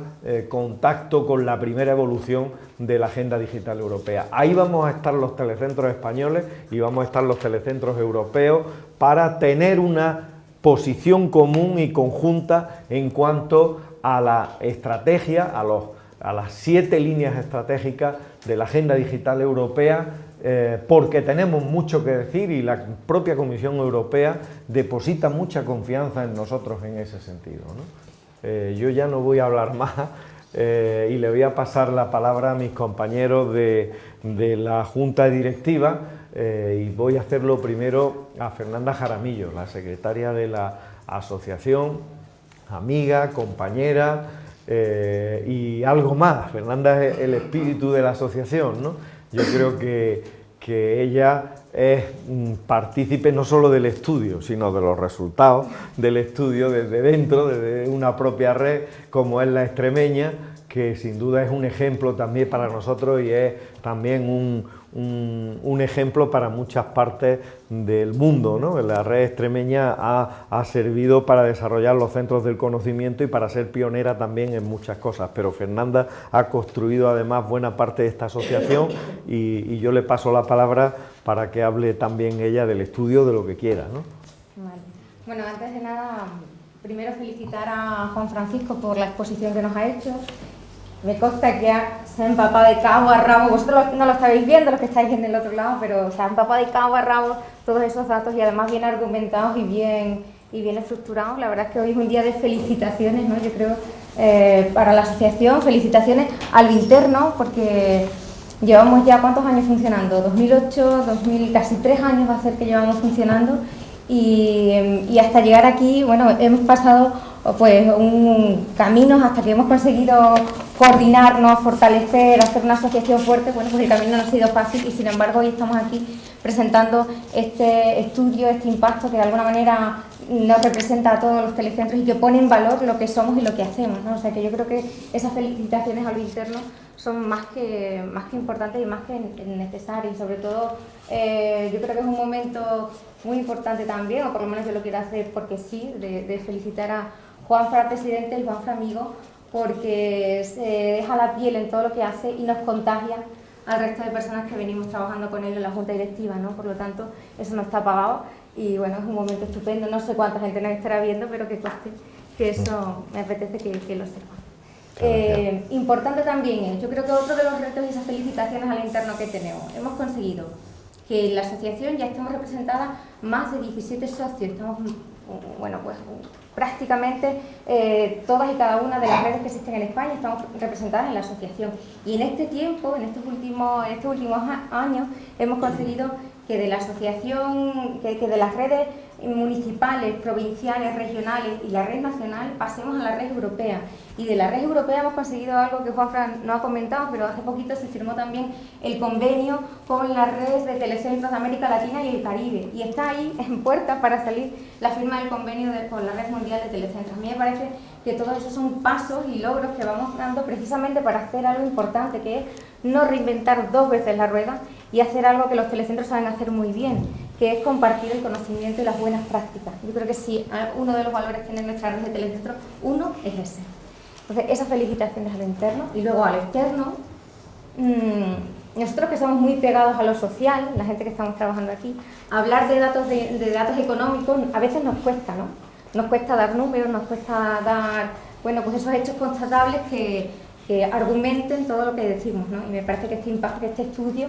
contacto con la primera evolución de la Agenda Digital Europea. Ahí vamos a estar los telecentros españoles y vamos a estar los telecentros europeos para tener una posición común y conjunta en cuanto a la estrategia, a las 7 líneas estratégicas de la Agenda Digital Europea, porque tenemos mucho que decir y la propia Comisión Europea deposita mucha confianza en nosotros en ese sentido, ¿no? Yo ya no voy a hablar más y le voy a pasar la palabra a mis compañeros de la Junta Directiva y voy a hacerlo primero a Fernanda Jaramillo, la secretaria de la asociación, amiga, compañera y algo más. Fernanda es el espíritu de la asociación, ¿no? Yo creo que ella es partícipe no solo del estudio, sino de los resultados del estudio desde dentro, desde una propia red como es la extremeña, que sin duda es un ejemplo también para nosotros y es también un ejemplo para muchas partes del mundo, ¿no? La red extremeña ha servido para desarrollar los centros del conocimiento y para ser pionera también en muchas cosas, pero Fernanda ha construido además buena parte de esta asociación y yo le paso la palabra para que hable también ella del estudio, de lo que quiera, ¿no? Vale. Bueno, antes de nada, primero felicitar a Juan Francisco por la exposición que nos ha hecho. Me consta que se ha empapado de cabo a rabo, vosotros no lo estáis viendo, los que estáis en el otro lado, pero se ha empapado de cabo a rabo todos esos datos y además bien argumentados y bien estructurados. La verdad es que hoy es un día de felicitaciones, ¿no? Yo creo, para la asociación, felicitaciones al interno, porque llevamos ya ¿cuántos años funcionando? 2008, 2000, casi 3 años va a ser que llevamos funcionando y hasta llegar aquí, bueno, hemos pasado pues caminos hasta que hemos conseguido coordinarnos, fortalecer, hacer una asociación fuerte. Bueno, pues el camino no ha sido fácil y sin embargo hoy estamos aquí presentando este estudio, este impacto que de alguna manera nos representa a todos los telecentros y que pone en valor lo que somos y lo que hacemos, ¿no? O sea que yo creo que esas felicitaciones al interno son más que importantes y más que necesarias y sobre todo yo creo que es un momento muy importante también, o por lo menos yo lo quiero hacer porque sí, de felicitar a Juanfra presidente y Juanfra amigo, porque se deja la piel en todo lo que hace y nos contagia al resto de personas que venimos trabajando con él en la junta directiva, ¿no? Por lo tanto, eso no está pagado y bueno, es un momento estupendo. No sé cuánta gente nos estará viendo, pero que conste que eso me apetece que lo sepan. Importante también es, yo creo que otro de los retos y esas felicitaciones al interno que tenemos, hemos conseguido que en la asociación ya estemos representadas más de 17 socios, estamos, bueno, pues prácticamente todas y cada una de las redes que existen en España estamos representadas en la asociación y en este tiempo, en estos últimos años hemos conseguido que de la asociación, que de las redes municipales, provinciales, regionales y la red nacional pasemos a la red europea. Y de la red europea hemos conseguido algo que Juanfran no ha comentado, pero hace poquito se firmó también el convenio con la red de telecentros de América Latina y el Caribe. Y está ahí en puertas para salir la firma del convenio con la red mundial de telecentros. A mí me parece que todos esos son pasos y logros que vamos dando precisamente para hacer algo importante, que es no reinventar dos veces la rueda y hacer algo que los telecentros saben hacer muy bien, que es compartir el conocimiento y las buenas prácticas. Yo creo que si uno de los valores que tiene nuestra red de telecentros, uno es ese. Entonces, esas felicitaciones al interno y luego al externo. Nosotros que somos muy pegados a lo social, la gente que estamos trabajando aquí, hablar de datos económicos a veces nos cuesta, ¿no? Nos cuesta dar números, nos cuesta dar, bueno, pues esos hechos constatables que argumenten todo lo que decimos, ¿no? Y me parece que este impacto, que este estudio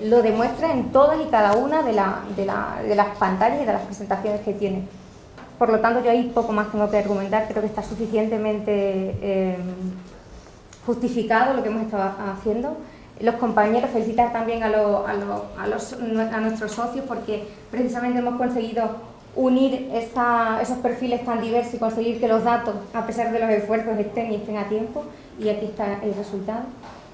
lo demuestra en todas y cada una de las pantallas y de las presentaciones que tiene. Por lo tanto, yo ahí poco más tengo que argumentar, creo que está suficientemente justificado lo que hemos estado haciendo. Los compañeros, felicitar también a nuestros socios porque precisamente hemos conseguido unir esos perfiles tan diversos y conseguir que los datos, a pesar de los esfuerzos, estén a tiempo y aquí está el resultado.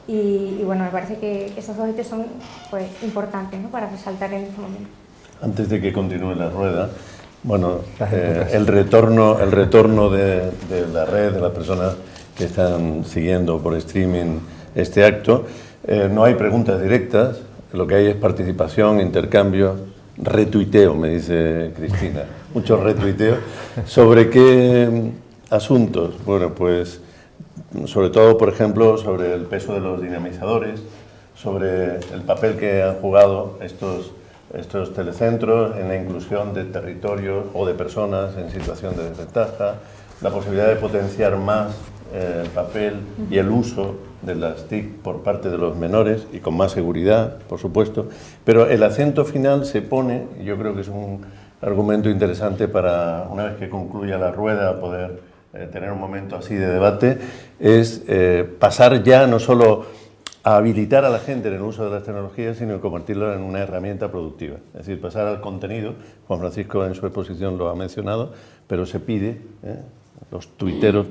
Y bueno, me parece que esos dos hechos son pues, importantes, ¿no? Para resaltar en este momento. Antes de que continúe la rueda, bueno, el retorno de la red, de las personas que están siguiendo por streaming este acto, no hay preguntas directas, lo que hay es participación, intercambio, retuiteo, me dice Cristina, mucho retuiteo. ¿Sobre qué asuntos? Bueno, pues sobre todo, por ejemplo, sobre el peso de los dinamizadores, sobre el papel que han jugado estos telecentros en la inclusión de territorios o de personas en situación de desventaja, la posibilidad de potenciar más el papel y el uso de las TIC por parte de los menores y con más seguridad, por supuesto, pero el acento final se pone, y yo creo que es un argumento interesante para, una vez que concluya la rueda, poder tener un momento así de debate, es pasar ya no solo a habilitar a la gente en el uso de las tecnologías, sino convertirlo en una herramienta productiva. Es decir, pasar al contenido. Juan Francisco en su exposición lo ha mencionado, pero se pide, los tuiteros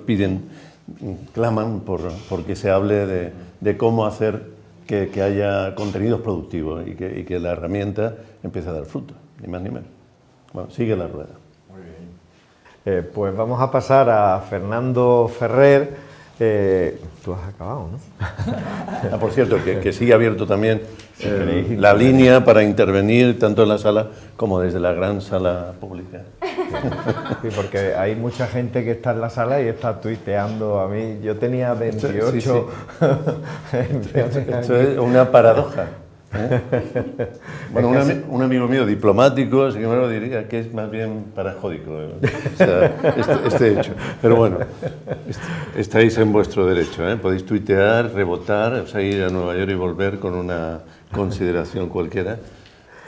claman por que se hable de cómo hacer que haya contenidos productivos y que la herramienta empiece a dar fruto, ni más ni menos. Bueno, sigue la rueda. Muy bien. Pues vamos a pasar a Fernando Ferrer. Tú has acabado, ¿no? Por cierto, que sigue abierto también la línea para intervenir tanto en la sala como desde la gran sala pública. Sí, porque hay mucha gente que está en la sala y está tuiteando a mí. Yo tenía 28... Sí, sí. Esto es una paradoja. Bueno, un amigo mío diplomático, sin embargo, diría que es más bien parajódico, o sea, este hecho. Pero bueno, estáis en vuestro derecho, podéis tuitear, rebotar, o sea, ir a Nueva York y volver con una consideración cualquiera,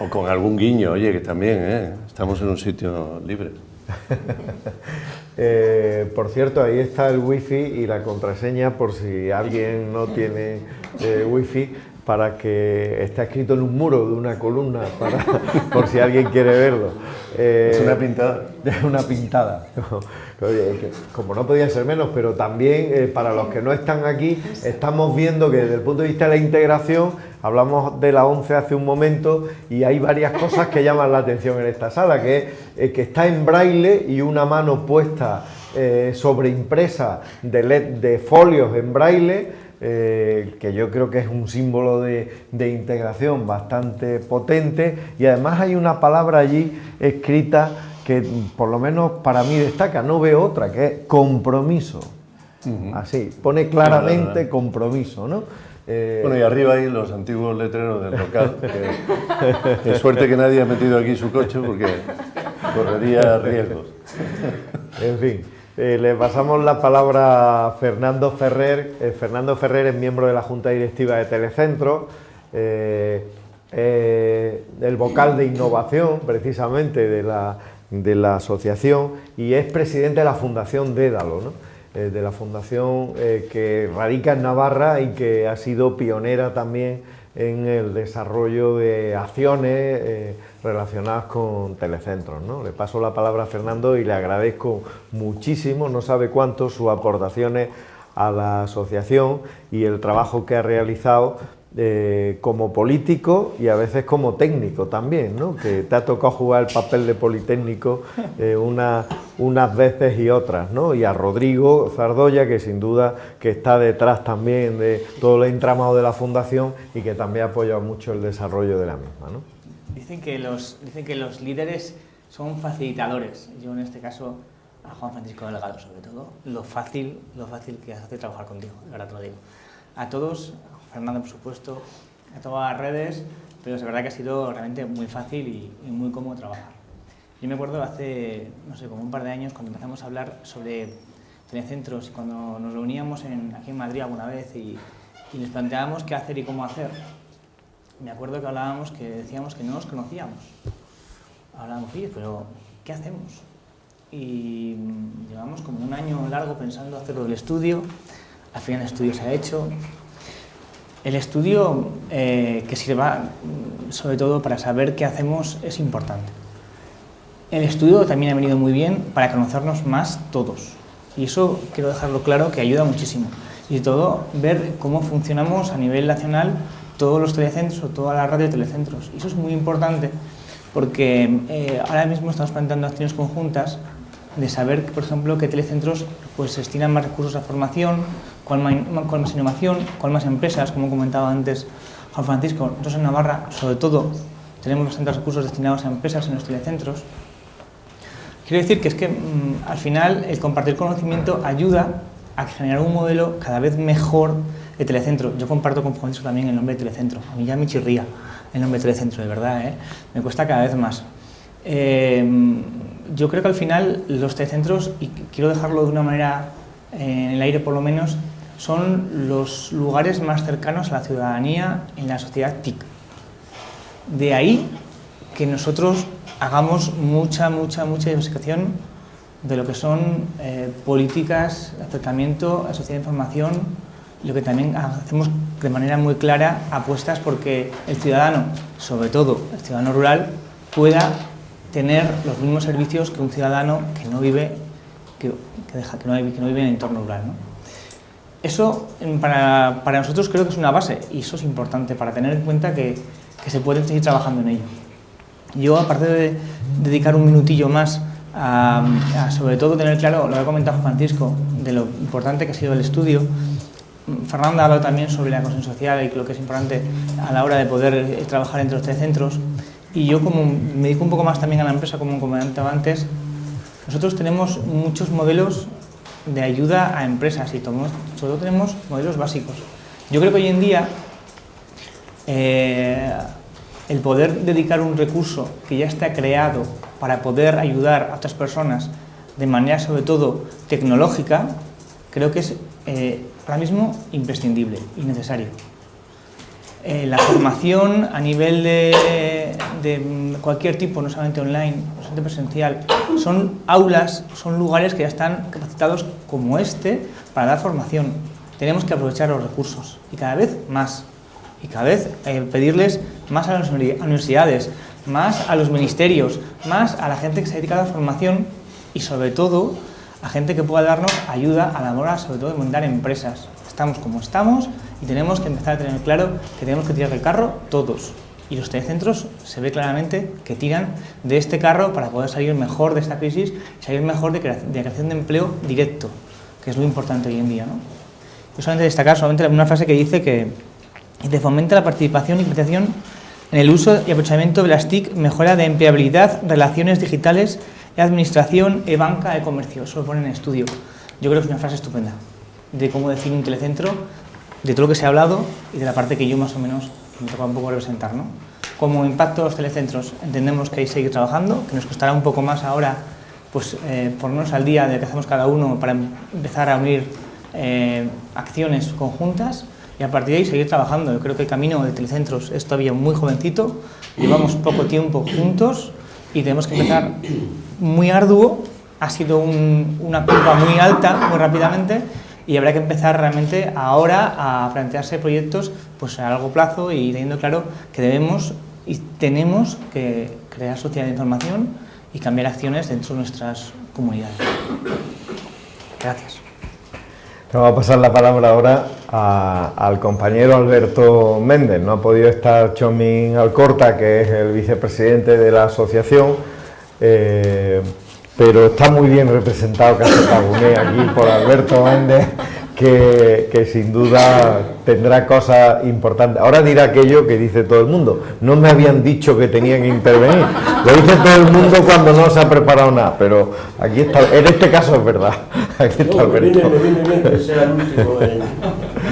o con algún guiño, oye, que también, estamos en un sitio libre. Por cierto, ahí está el wifi y la contraseña por si alguien no tiene wifi. para que está escrito en un muro de una columna, por si alguien quiere verlo. Es una pintada. Es una pintada. Como no podía ser menos, pero también para los que no están aquí, estamos viendo que desde el punto de vista de la integración, hablamos de la ONCE hace un momento y hay varias cosas que llaman la atención en esta sala, que está en braille y una mano puesta sobre impresa de folios en braille, que yo creo que es un símbolo de integración bastante potente, y además hay una palabra allí escrita que por lo menos para mí destaca, no veo otra, que es compromiso. Así, pone claramente compromiso, ¿no? Bueno, y arriba hay los antiguos letreros del local, que suerte que nadie ha metido aquí su coche porque correría riesgos. En fin. Le pasamos la palabra a Fernando Ferrer. Fernando Ferrer es miembro de la Junta Directiva de Telecentros, el vocal de innovación precisamente de la asociación, y es presidente de la Fundación Dédalo, ¿no? De la fundación que radica en Navarra y que ha sido pionera también en el desarrollo de acciones relacionadas con Telecentros, ¿no? Le paso la palabra a Fernando y le agradezco muchísimo, no sabe cuánto, sus aportaciones a la asociación y el trabajo que ha realizado como político y a veces como técnico también, ¿no? Que te ha tocado jugar el papel de politécnico unas veces y otras, ¿no? Y a Rodrigo Zardoya, que sin duda que está detrás también de todo el entramado de la fundación y que también ha apoyado mucho el desarrollo de la misma, ¿no? Dicen que los líderes son facilitadores. Yo en este caso a Juan Francisco Delgado, sobre todo, lo fácil que hace trabajar contigo, ahora te lo digo. A todos, a Fernando por supuesto, a todas las redes, pero es verdad que ha sido realmente muy fácil y muy cómodo trabajar. Yo me acuerdo hace, no sé, como un par de años, cuando empezamos a hablar sobre telecentros, cuando nos reuníamos aquí en Madrid alguna vez y nos planteábamos qué hacer y cómo hacer. Me acuerdo que hablábamos, que decíamos que no nos conocíamos. Hablábamos, oye, pero ¿qué hacemos? Y llevamos como un año largo pensando hacerlo del estudio. Al final el estudio se ha hecho. El estudio que sirva sobre todo para saber qué hacemos es importante. El estudio también ha venido muy bien para conocernos más todos. Y eso quiero dejarlo claro, que ayuda muchísimo. Y sobre todo ver cómo funcionamos a nivel nacional todos los telecentros o toda la radio de telecentros. Y eso es muy importante porque ahora mismo estamos planteando acciones conjuntas de saber, por ejemplo, qué telecentros pues destinan más recursos a formación, cuál más innovación, cuál más empresas, como comentaba antes Juan Francisco. Nosotros en Navarra, sobre todo, tenemos bastantes recursos destinados a empresas en los telecentros. Quiero decir que es que al final el compartir conocimiento ayuda a generar un modelo cada vez mejor de telecentro. Yo comparto con Francisco también el nombre de telecentro. A mí ya me chirría el nombre de telecentro, de verdad, ¿eh? Me cuesta cada vez más. Yo creo que al final los telecentros, y quiero dejarlo de una manera en el aire por lo menos, son los lugares más cercanos a la ciudadanía en la sociedad TIC. De ahí que nosotros hagamos mucha investigación de lo que son políticas de acercamiento a la sociedad de información, y lo que también hacemos de manera muy clara apuestas porque el ciudadano, sobre todo el ciudadano rural, pueda tener los mismos servicios que un ciudadano que no vive en el entorno rural, ¿no? Eso para nosotros creo que es una base y eso es importante para tener en cuenta que se puede seguir trabajando en ello. Yo, aparte de dedicar un minutillo más a sobre todo tener claro lo que ha comentado Francisco de lo importante que ha sido el estudio, Fernanda ha hablado también sobre la cohesión social y lo que es importante a la hora de poder trabajar entre los telecentros. Y yo, como me dedico un poco más también a la empresa, como comentaba antes, nosotros tenemos muchos modelos de ayuda a empresas y sobre todo tenemos modelos básicos. Yo creo que hoy en día el poder dedicar un recurso que ya está creado para poder ayudar a otras personas de manera sobre todo tecnológica, creo que es ahora mismo imprescindible y necesario. La formación a nivel de cualquier tipo, no solamente online, no solamente presencial, son aulas, son lugares que ya están capacitados como este para dar formación. Tenemos que aprovechar los recursos y cada vez más. y cada vez pedirles más a las universidades, más a los ministerios, más a la gente que se dedica a la formación y sobre todo a gente que pueda darnos ayuda a la hora, sobre todo, de montar empresas. Estamos como estamos y tenemos que empezar a tener claro que tenemos que tirar del carro todos. Y los telecentros se ve claramente que tiran de este carro para poder salir mejor de esta crisis y salir mejor de creación de empleo directo, que es lo importante hoy en día, ¿no? Yo solamente destacar una frase que dice que fomenta la participación y creación en el uso y aprovechamiento de las TIC, mejora de empleabilidad, relaciones digitales, administración, banca, comercio. Eso lo pone en estudio. Yo creo que es una frase estupenda de cómo definir un telecentro, de todo lo que se ha hablado y de la parte que yo más o menos me toca un poco representar, ¿no? Como impacto de los telecentros, entendemos que hay que seguir trabajando, que nos costará un poco más ahora pues, ponernos al día de lo que hacemos cada uno para empezar a unir acciones conjuntas y a partir de ahí seguir trabajando. Yo creo que el camino de telecentros es todavía muy jovencito, llevamos poco tiempo juntos y tenemos que empezar muy arduo, ha sido una curva muy alta, muy rápidamente, y habrá que empezar realmente ahora a plantearse proyectos pues a largo plazo y teniendo claro que debemos y tenemos que crear sociedad de información y cambiar acciones dentro de nuestras comunidades. Gracias. Vamos a pasar la palabra ahora al compañero Alberto Méndez. No ha podido estar Txomin Alcorta, que es el vicepresidente de la asociación, pero está muy bien representado Casetabuné aquí por Alberto Méndez, que sin duda tendrá cosas importantes. Ahora dirá aquello que dice todo el mundo: no me habían dicho que tenía que intervenir. Lo dice todo el mundo cuando no se ha preparado nada, pero aquí está, en este caso es verdad. Aquí está Alberto. Me viene bien que sea el último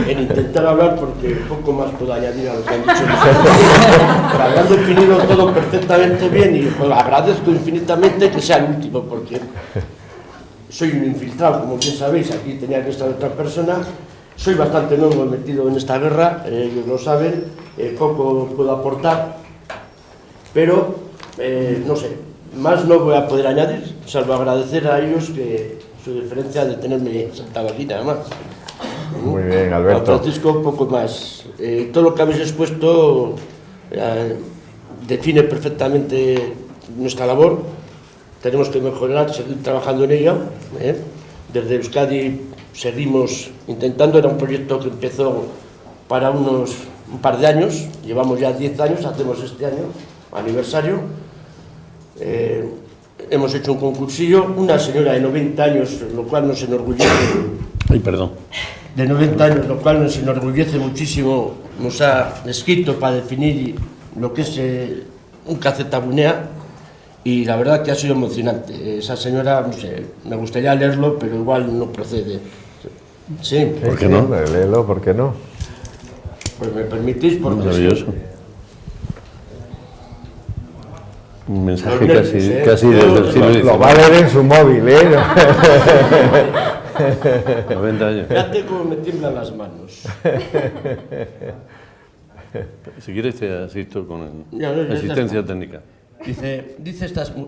en intentar hablar, porque poco más puedo añadir a lo que han dicho. Han definido todo perfectamente bien y pues, agradezco infinitamente que sea el último, porque soy un infiltrado, como bien sabéis, aquí tenía que estar otra persona. Soy bastante nuevo metido en esta guerra, ellos lo saben, poco puedo aportar, pero no sé, más no voy a poder añadir, salvo agradecer a ellos que su diferencia de tenerme en Santa Marina, además. Muy bien, Alberto. A Francisco, un poco más. Todo lo que habéis expuesto define perfectamente nuestra labor. Tenemos que mejorar, seguir trabajando en ella. Desde Euskadi seguimos intentando. Era un proyecto que empezó para un par de años. Llevamos ya 10 años, hacemos este año aniversario. Hemos hecho un concursillo. Una señora de 90 años, lo cual nos enorgullece. Ay, perdón. De 90 años, lo cual nos enorgullece muchísimo, nos ha escrito para definir lo que es un cacetabunea, y la verdad que ha sido emocionante. Esa señora, no sé, me gustaría leerlo, pero igual no procede. Sí. ¿Por qué no? Léelo, ¿por qué no? Pues me permitís, porque... Maravilloso. Un mensaje Los casi desde el siglo XIX. Lo va a leer en su móvil, ¿eh? 90 años. Fíjate cómo me tiemblan las manos. Si quieres te asisto con Ya, asistencia técnica. Dice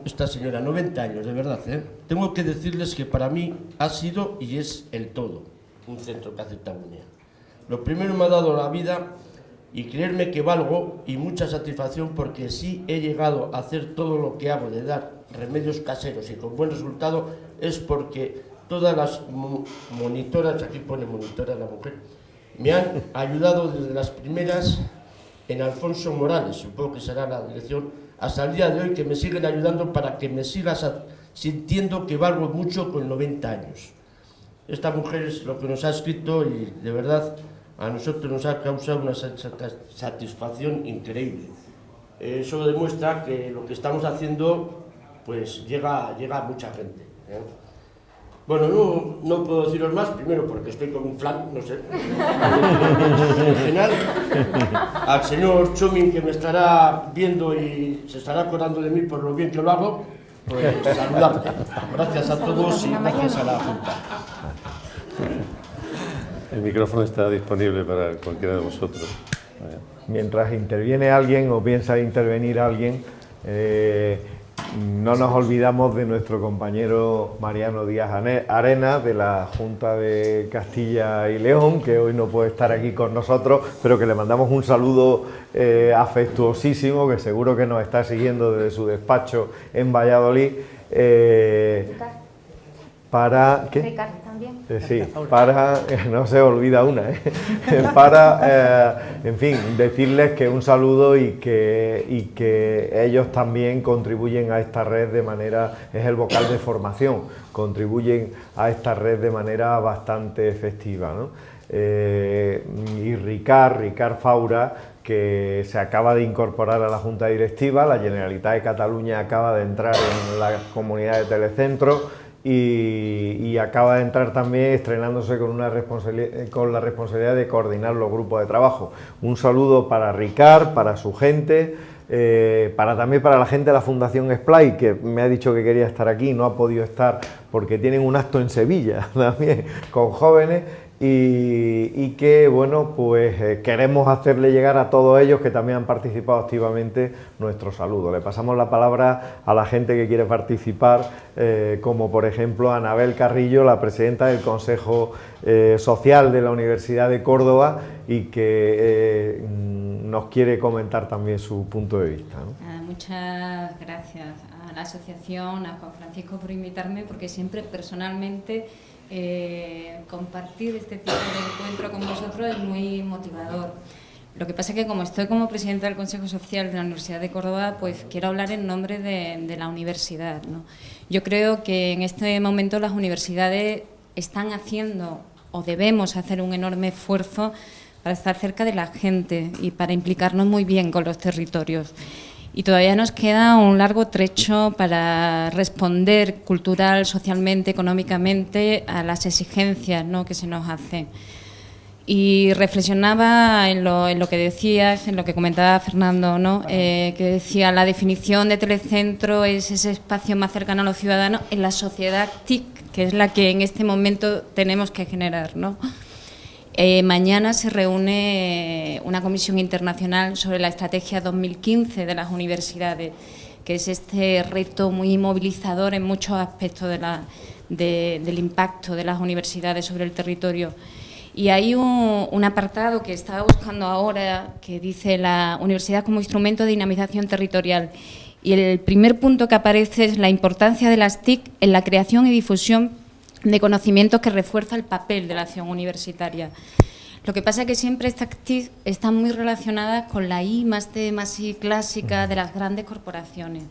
esta señora, 90 años, de verdad, ¿eh? Tengo que decirles que para mí ha sido y es el todo un centro cacetabunea. Lo primero me ha dado la vida y creerme que valgo, y mucha satisfacción, porque sí he llegado a hacer todo lo que hago, de dar remedios caseros y con buen resultado, es porque todas las monitoras, aquí pone monitora la mujer, me han ayudado desde las primeras en Alfonso Morales, supongo que será la dirección, hasta el día de hoy, que me siguen ayudando para que me sigas sintiendo que valgo mucho con 90 años. Esta mujer es lo que nos ha escrito y de verdad a nosotros nos ha causado una satisfacción increíble. Eso demuestra que lo que estamos haciendo pues llega a mucha gente. Bueno, no puedo deciros más, primero porque estoy con un flan, no sé. En general, al señor Txomin, que me estará viendo y se estará acordando de mí por lo bien que lo hago, pues saludarle. Gracias a todos y gracias a la Junta. El micrófono está disponible para cualquiera de vosotros. Mientras interviene alguien o piensa intervenir alguien, no nos olvidamos de nuestro compañero Mariano Díaz Arenas, de la Junta de Castilla y León, que hoy no puede estar aquí con nosotros, pero que le mandamos un saludo afectuosísimo, que seguro que nos está siguiendo desde su despacho en Valladolid. Para ¿qué? Ricardo también. Sí, para, no se olvida una, para, en fin, decirles que un saludo y que ellos también contribuyen a esta red de manera, es el vocal de formación, contribuyen a esta red de manera bastante efectiva, ¿no? Y Ricard Faura, que se acaba de incorporar a la Junta Directiva, la Generalitat de Cataluña acaba de entrar en la comunidad de Telecentro, y acaba de entrar también estrenándose con la responsabilidad de coordinar los grupos de trabajo. Un saludo para Ricard, para su gente, también para la gente de la Fundación Splay, que me ha dicho que quería estar aquí, no ha podido estar porque tienen un acto en Sevilla también con jóvenes, y que, bueno, pues queremos hacerle llegar a todos ellos que también han participado activamente nuestro saludo. Le pasamos la palabra a la gente que quiere participar, como por ejemplo Anabel Carrillo, la presidenta del Consejo Social de la Universidad de Córdoba, y que nos quiere comentar también su punto de vista, ¿no? Muchas gracias a la asociación, a Juan Francisco por invitarme, porque siempre personalmente compartir este tipo de encuentro con vosotros es muy motivador. Lo que pasa es que como estoy como presidenta del Consejo Social de la Universidad de Córdoba, pues quiero hablar en nombre de la universidad, ¿no? Yo creo que en este momento las universidades están haciendo, o debemos hacer, un enorme esfuerzo para estar cerca de la gente y para implicarnos muy bien con los territorios. Y todavía nos queda un largo trecho para responder cultural, socialmente, económicamente a las exigencias, ¿no?, que se nos hacen. Y reflexionaba en lo que decías, en lo que comentaba Fernando, ¿no? Que decía, la definición de telecentro es ese espacio más cercano a los ciudadanos en la sociedad TIC, que es la que en este momento tenemos que generar, ¿no? Mañana se reúne una comisión internacional sobre la estrategia 2015 de las universidades, que es este reto muy movilizador en muchos aspectos del impacto de las universidades sobre el territorio. Y hay un apartado que estaba buscando ahora que dice la universidad como instrumento de dinamización territorial. Y el primer punto que aparece es la importancia de las TIC en la creación y difusión de conocimientos que refuerza el papel de la acción universitaria. Lo que pasa es que siempre estas TIC están muy relacionadas con la I+D+I clásica de las grandes corporaciones.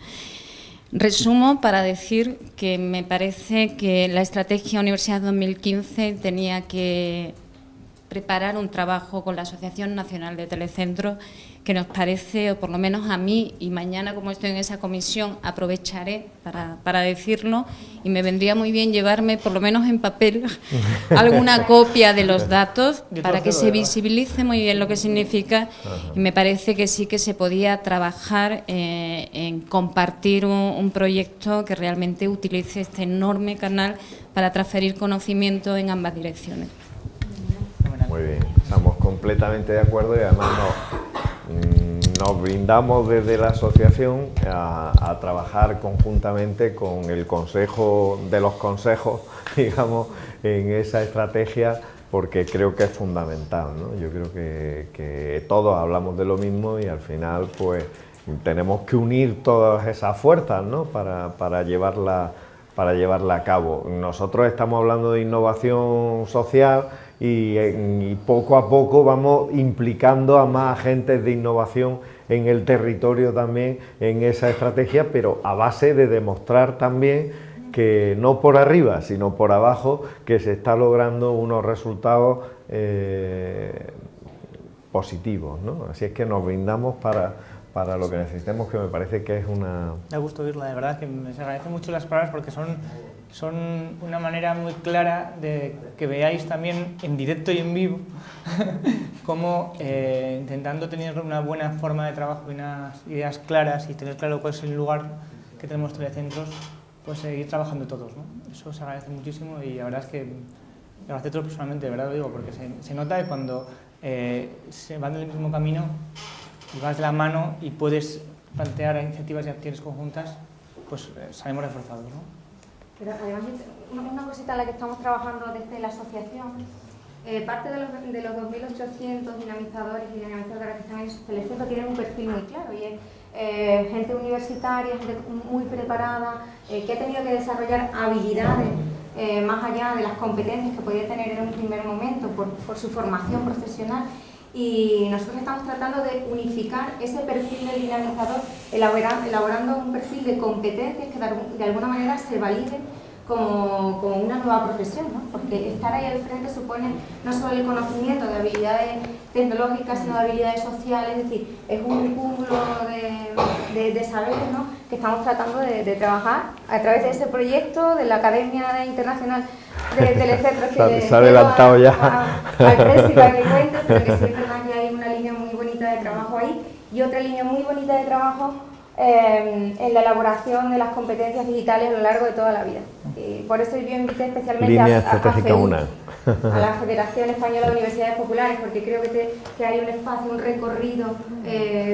Resumo para decir que me parece que la estrategia Universidad 2015 tenía que preparar un trabajo con la Asociación Nacional de Telecentros, que nos parece, o por lo menos a mí, y mañana como estoy en esa comisión aprovecharé para decirlo, y me vendría muy bien llevarme por lo menos en papel alguna copia de los datos para que se visibilice muy bien lo que significa, y me parece que sí que se podía trabajar en compartir un proyecto que realmente utilice este enorme canal para transferir conocimiento en ambas direcciones. Muy bien, estamos completamente de acuerdo, y además nos brindamos desde la asociación a trabajar conjuntamente con el Consejo de los Consejos, digamos, en esa estrategia, porque creo que es fundamental, ¿no? Yo creo que todos hablamos de lo mismo y al final pues tenemos que unir todas esas fuerzas, ¿no?, para llevarla a cabo. Nosotros estamos hablando de innovación social y poco a poco vamos implicando a más agentes de innovación en el territorio también en esa estrategia, pero a base de demostrar también que no por arriba, sino por abajo, que se está logrando unos resultados positivos, ¿no? Así es que nos brindamos para lo que necesitemos, que me parece que es una... Me ha gustado oírla, de verdad, que me agradecen mucho las palabras porque son una manera muy clara de que veáis también en directo y en vivo cómo intentando tener una buena forma de trabajo y unas ideas claras y tener claro cuál es el lugar que tenemos telecentros, pues seguir trabajando todos, ¿no? Eso se agradece muchísimo y la verdad es que lo agradezco todos personalmente, de verdad lo digo, porque se nota que cuando se van del mismo camino y vas de la mano y puedes plantear iniciativas y acciones conjuntas, pues salimos reforzados, ¿no? Pero además, una cosita en la que estamos trabajando desde la asociación, parte de los 2.800 dinamizadores y dinamizadoras que están en el telecentro tienen un perfil muy claro, y es gente universitaria, gente muy preparada, que ha tenido que desarrollar habilidades más allá de las competencias que podía tener en un primer momento por su formación profesional. Y nosotros estamos tratando de unificar ese perfil de dinamizador, elaborando un perfil de competencias que de alguna manera se validen como una nueva profesión, ¿no? Porque estar ahí al frente supone no solo el conocimiento de habilidades tecnológicas, sino de habilidades sociales, es decir, es un cúmulo de saberes, ¿no?, que estamos tratando de trabajar a través de ese proyecto de la Academia Internacional de Telecentros que se ha adelantado ya al precio para que cuente, pero que sí es verdad que hay una línea muy bonita de trabajo ahí y otra línea muy bonita de trabajo en la elaboración de las competencias digitales a lo largo de toda la vida. Y por eso yo invité especialmente a FEUP, a la Federación Española de Universidades Populares, porque creo que hay un espacio, un recorrido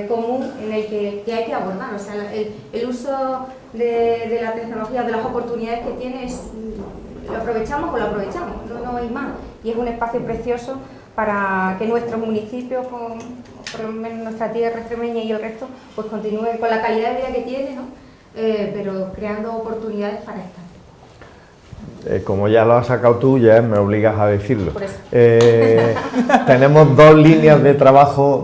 común en el que hay que abordar. O sea, el uso de la tecnología, de las oportunidades que tiene, lo aprovechamos o lo aprovechamos, no hay más. Y es un espacio precioso para que nuestros municipios, por lo menos nuestra tierra extremeña y el resto, pues continúen con la calidad de vida que tiene, ¿no? Pero creando oportunidades para estar. Como ya lo has sacado tú, ya me obligas a decirlo. Por eso. Tenemos dos líneas de trabajo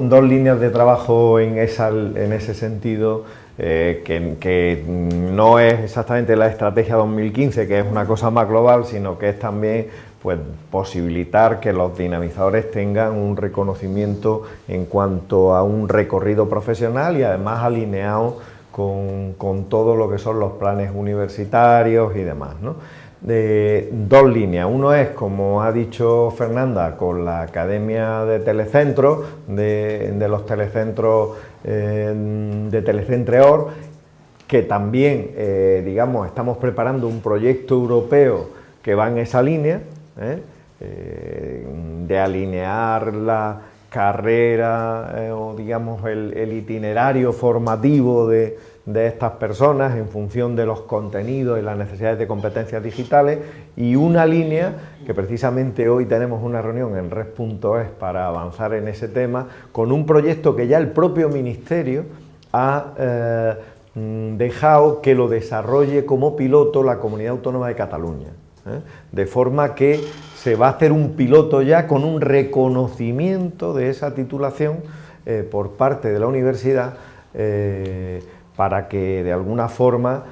en ese sentido, que no es exactamente la estrategia 2015, que es una cosa más global, sino que es también, pues, posibilitar que los dinamizadores tengan un reconocimiento en cuanto a un recorrido profesional y además alineado con todo lo que son los planes universitarios y demás, ¿no? Dos líneas. Uno es, como ha dicho Fernanda, con la Academia de Telecentros, de los telecentros de Telecentreor, que también, digamos, estamos preparando un proyecto europeo que va en esa línea, de alinear la carrera o, digamos, el itinerario formativo de estas personas en función de los contenidos y las necesidades de competencias digitales, y una línea que precisamente hoy tenemos una reunión en Red.es para avanzar en ese tema, con un proyecto que ya el propio Ministerio ha dejado que lo desarrolle como piloto la Comunidad Autónoma de Cataluña, de forma que se va a hacer un piloto ya con un reconocimiento de esa titulación por parte de la universidad, para que de alguna forma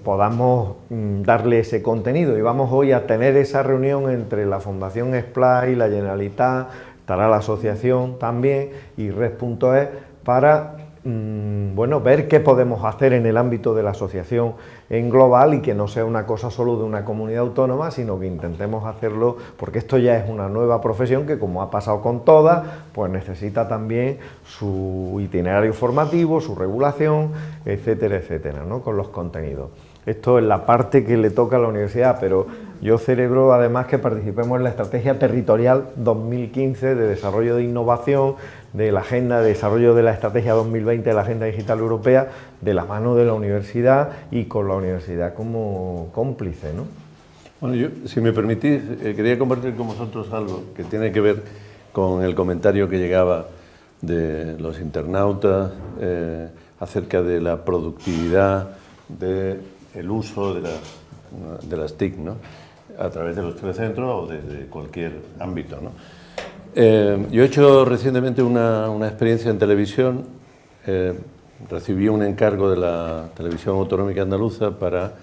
podamos darle ese contenido. Y vamos hoy a tener esa reunión entre la Fundación SPLAI, la Generalitat, estará la asociación también y Red.es para bueno, ver qué podemos hacer en el ámbito de la asociación en global, y que no sea una cosa solo de una comunidad autónoma, sino que intentemos hacerlo, porque esto ya es una nueva profesión que, como ha pasado con todas, pues necesita también su itinerario formativo, su regulación, etcétera, etcétera, ¿no?, con los contenidos. Esto es la parte que le toca a la universidad, pero yo celebro además que participemos en la Estrategia Territorial 2015 de Desarrollo de Innovación, de la Agenda de Desarrollo de la Estrategia 2020 de la Agenda Digital Europea, de la mano de la universidad y con la universidad como cómplice, ¿no? Bueno, yo, si me permitís, quería compartir con vosotros algo que tiene que ver con el comentario que llegaba de los internautas acerca de la productividad del uso de las TIC, ¿no?, a través de los telecentros o desde cualquier ámbito, ¿no? Yo he hecho recientemente una experiencia en televisión. Recibí un encargo de la Televisión Autonómica Andaluza para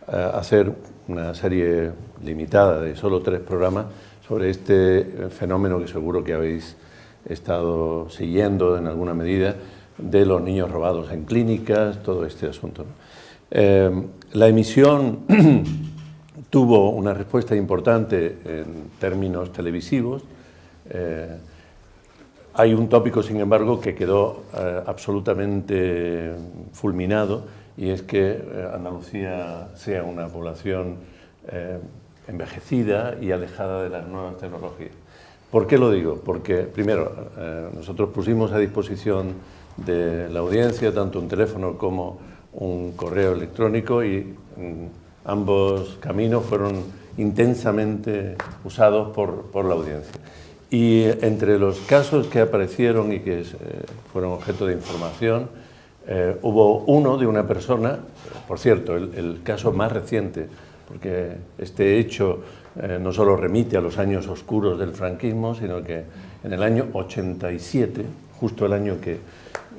hacer una serie limitada de solo 3 programas sobre este fenómeno que seguro que habéis estado siguiendo en alguna medida, de los niños robados en clínicas, todo este asunto, ¿no? La emisión tuvo una respuesta importante en términos televisivos. Hay un tópico, sin embargo, que quedó absolutamente fulminado, y es que Andalucía sea una población envejecida y alejada de las nuevas tecnologías. ¿Por qué lo digo? Porque, primero, nosotros pusimos a disposición de la audiencia tanto un teléfono como un correo electrónico y ambos caminos fueron intensamente usados por la audiencia. Y entre los casos que aparecieron y que fueron objeto de información, hubo uno de una persona, por cierto, el caso más reciente, porque este hecho no solo remite a los años oscuros del franquismo, sino que en el año 87, justo el año que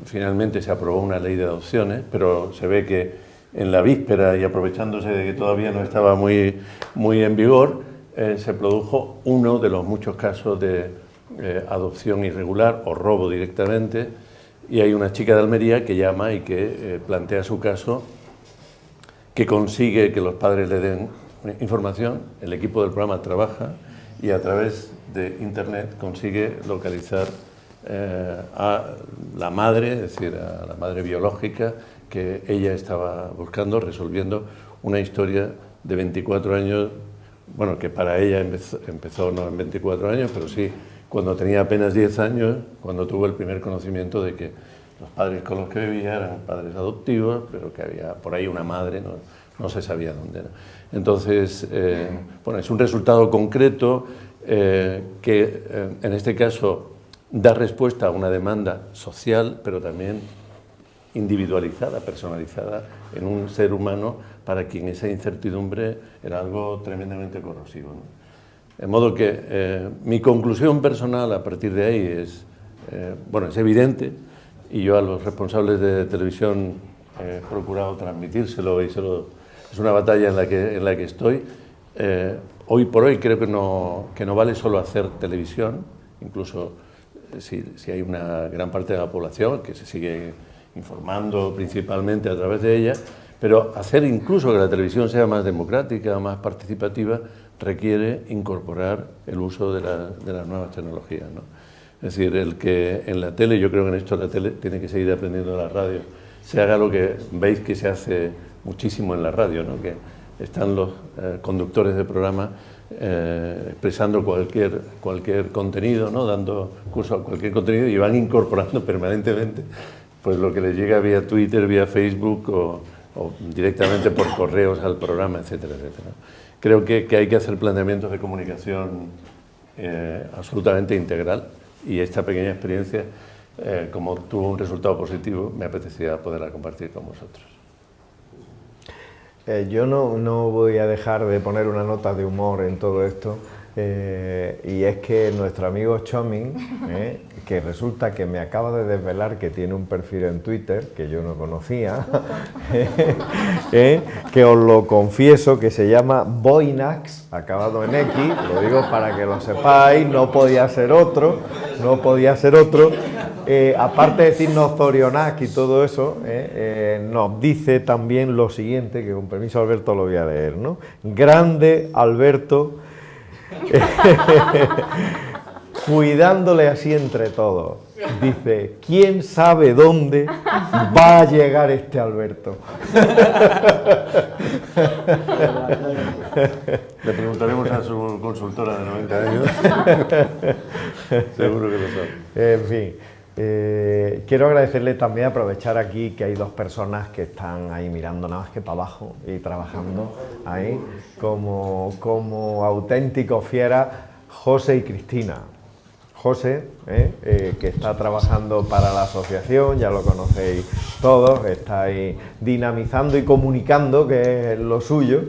finalmente se aprobó una ley de adopciones, pero se ve que en la víspera y aprovechándose de que todavía no estaba muy en vigor, se produjo uno de los muchos casos de adopción irregular o robo directamente, y hay una chica de Almería que llama y que plantea su caso, que consigue que los padres le den información, el equipo del programa trabaja y a través de internet consigue localizar a la madre, es decir, a la madre biológica que ella estaba buscando, resolviendo una historia de 24 años, bueno, que para ella empezó no en 24 años, pero sí cuando tenía apenas 10 años, cuando tuvo el primer conocimiento de que los padres con los que vivía eran padres adoptivos, pero que había por ahí una madre, no se sabía dónde era. Entonces, bueno, es un resultado concreto que en este caso da respuesta a una demanda social, pero también individualizada, personalizada en un ser humano para quien esa incertidumbre era algo tremendamente corrosivo, ¿no? De modo que mi conclusión personal a partir de ahí es, bueno, es evidente, y yo a los responsables de televisión he procurado transmitírselo y es una batalla en la que estoy. Hoy por hoy creo que no vale solo hacer televisión, incluso si hay una gran parte de la población que se sigue informando principalmente a través de ella, pero hacer incluso que la televisión sea más democrática, más participativa, requiere incorporar el uso de las nuevas tecnologías, ¿no? Es decir, el que en la tele, yo creo que en esto la tele tiene que seguir aprendiendo de la radio, se haga lo que veis que se hace muchísimo en la radio, ¿no? Que están los conductores de programa expresando cualquier contenido, ¿no? Dando curso a cualquier contenido y van incorporando permanentemente pues lo que les llega vía Twitter, vía Facebook o directamente por correos al programa, etcétera, etcétera. Creo que hay que hacer planteamientos de comunicación absolutamente integral, y esta pequeña experiencia, como tuvo un resultado positivo, me apetecía poderla compartir con vosotros. Yo no voy a dejar de poner una nota de humor en todo esto, y es que nuestro amigo Chomin, que resulta que me acaba de desvelar que tiene un perfil en Twitter que yo no conocía, que os lo confieso, que se llama Boinax, acabado en X, lo digo para que lo sepáis, no podía ser otro, aparte de decirnos Zorionac y todo eso, nos dice también lo siguiente, que con permiso Alberto lo voy a leer, ¿no? Grande Alberto, cuidándole así entre todos. Dice, ¿quién sabe dónde va a llegar este Alberto? Le preguntaremos a su consultora de 90 años. Seguro que lo sabe. En fin, quiero agradecerle también, aprovechar aquí que hay dos personas que están ahí mirando nada más que para abajo y trabajando ahí como auténticos fieras, José y Cristina. José, que está trabajando para la asociación, ya lo conocéis todos, está ahí dinamizando y comunicando, que es lo suyo,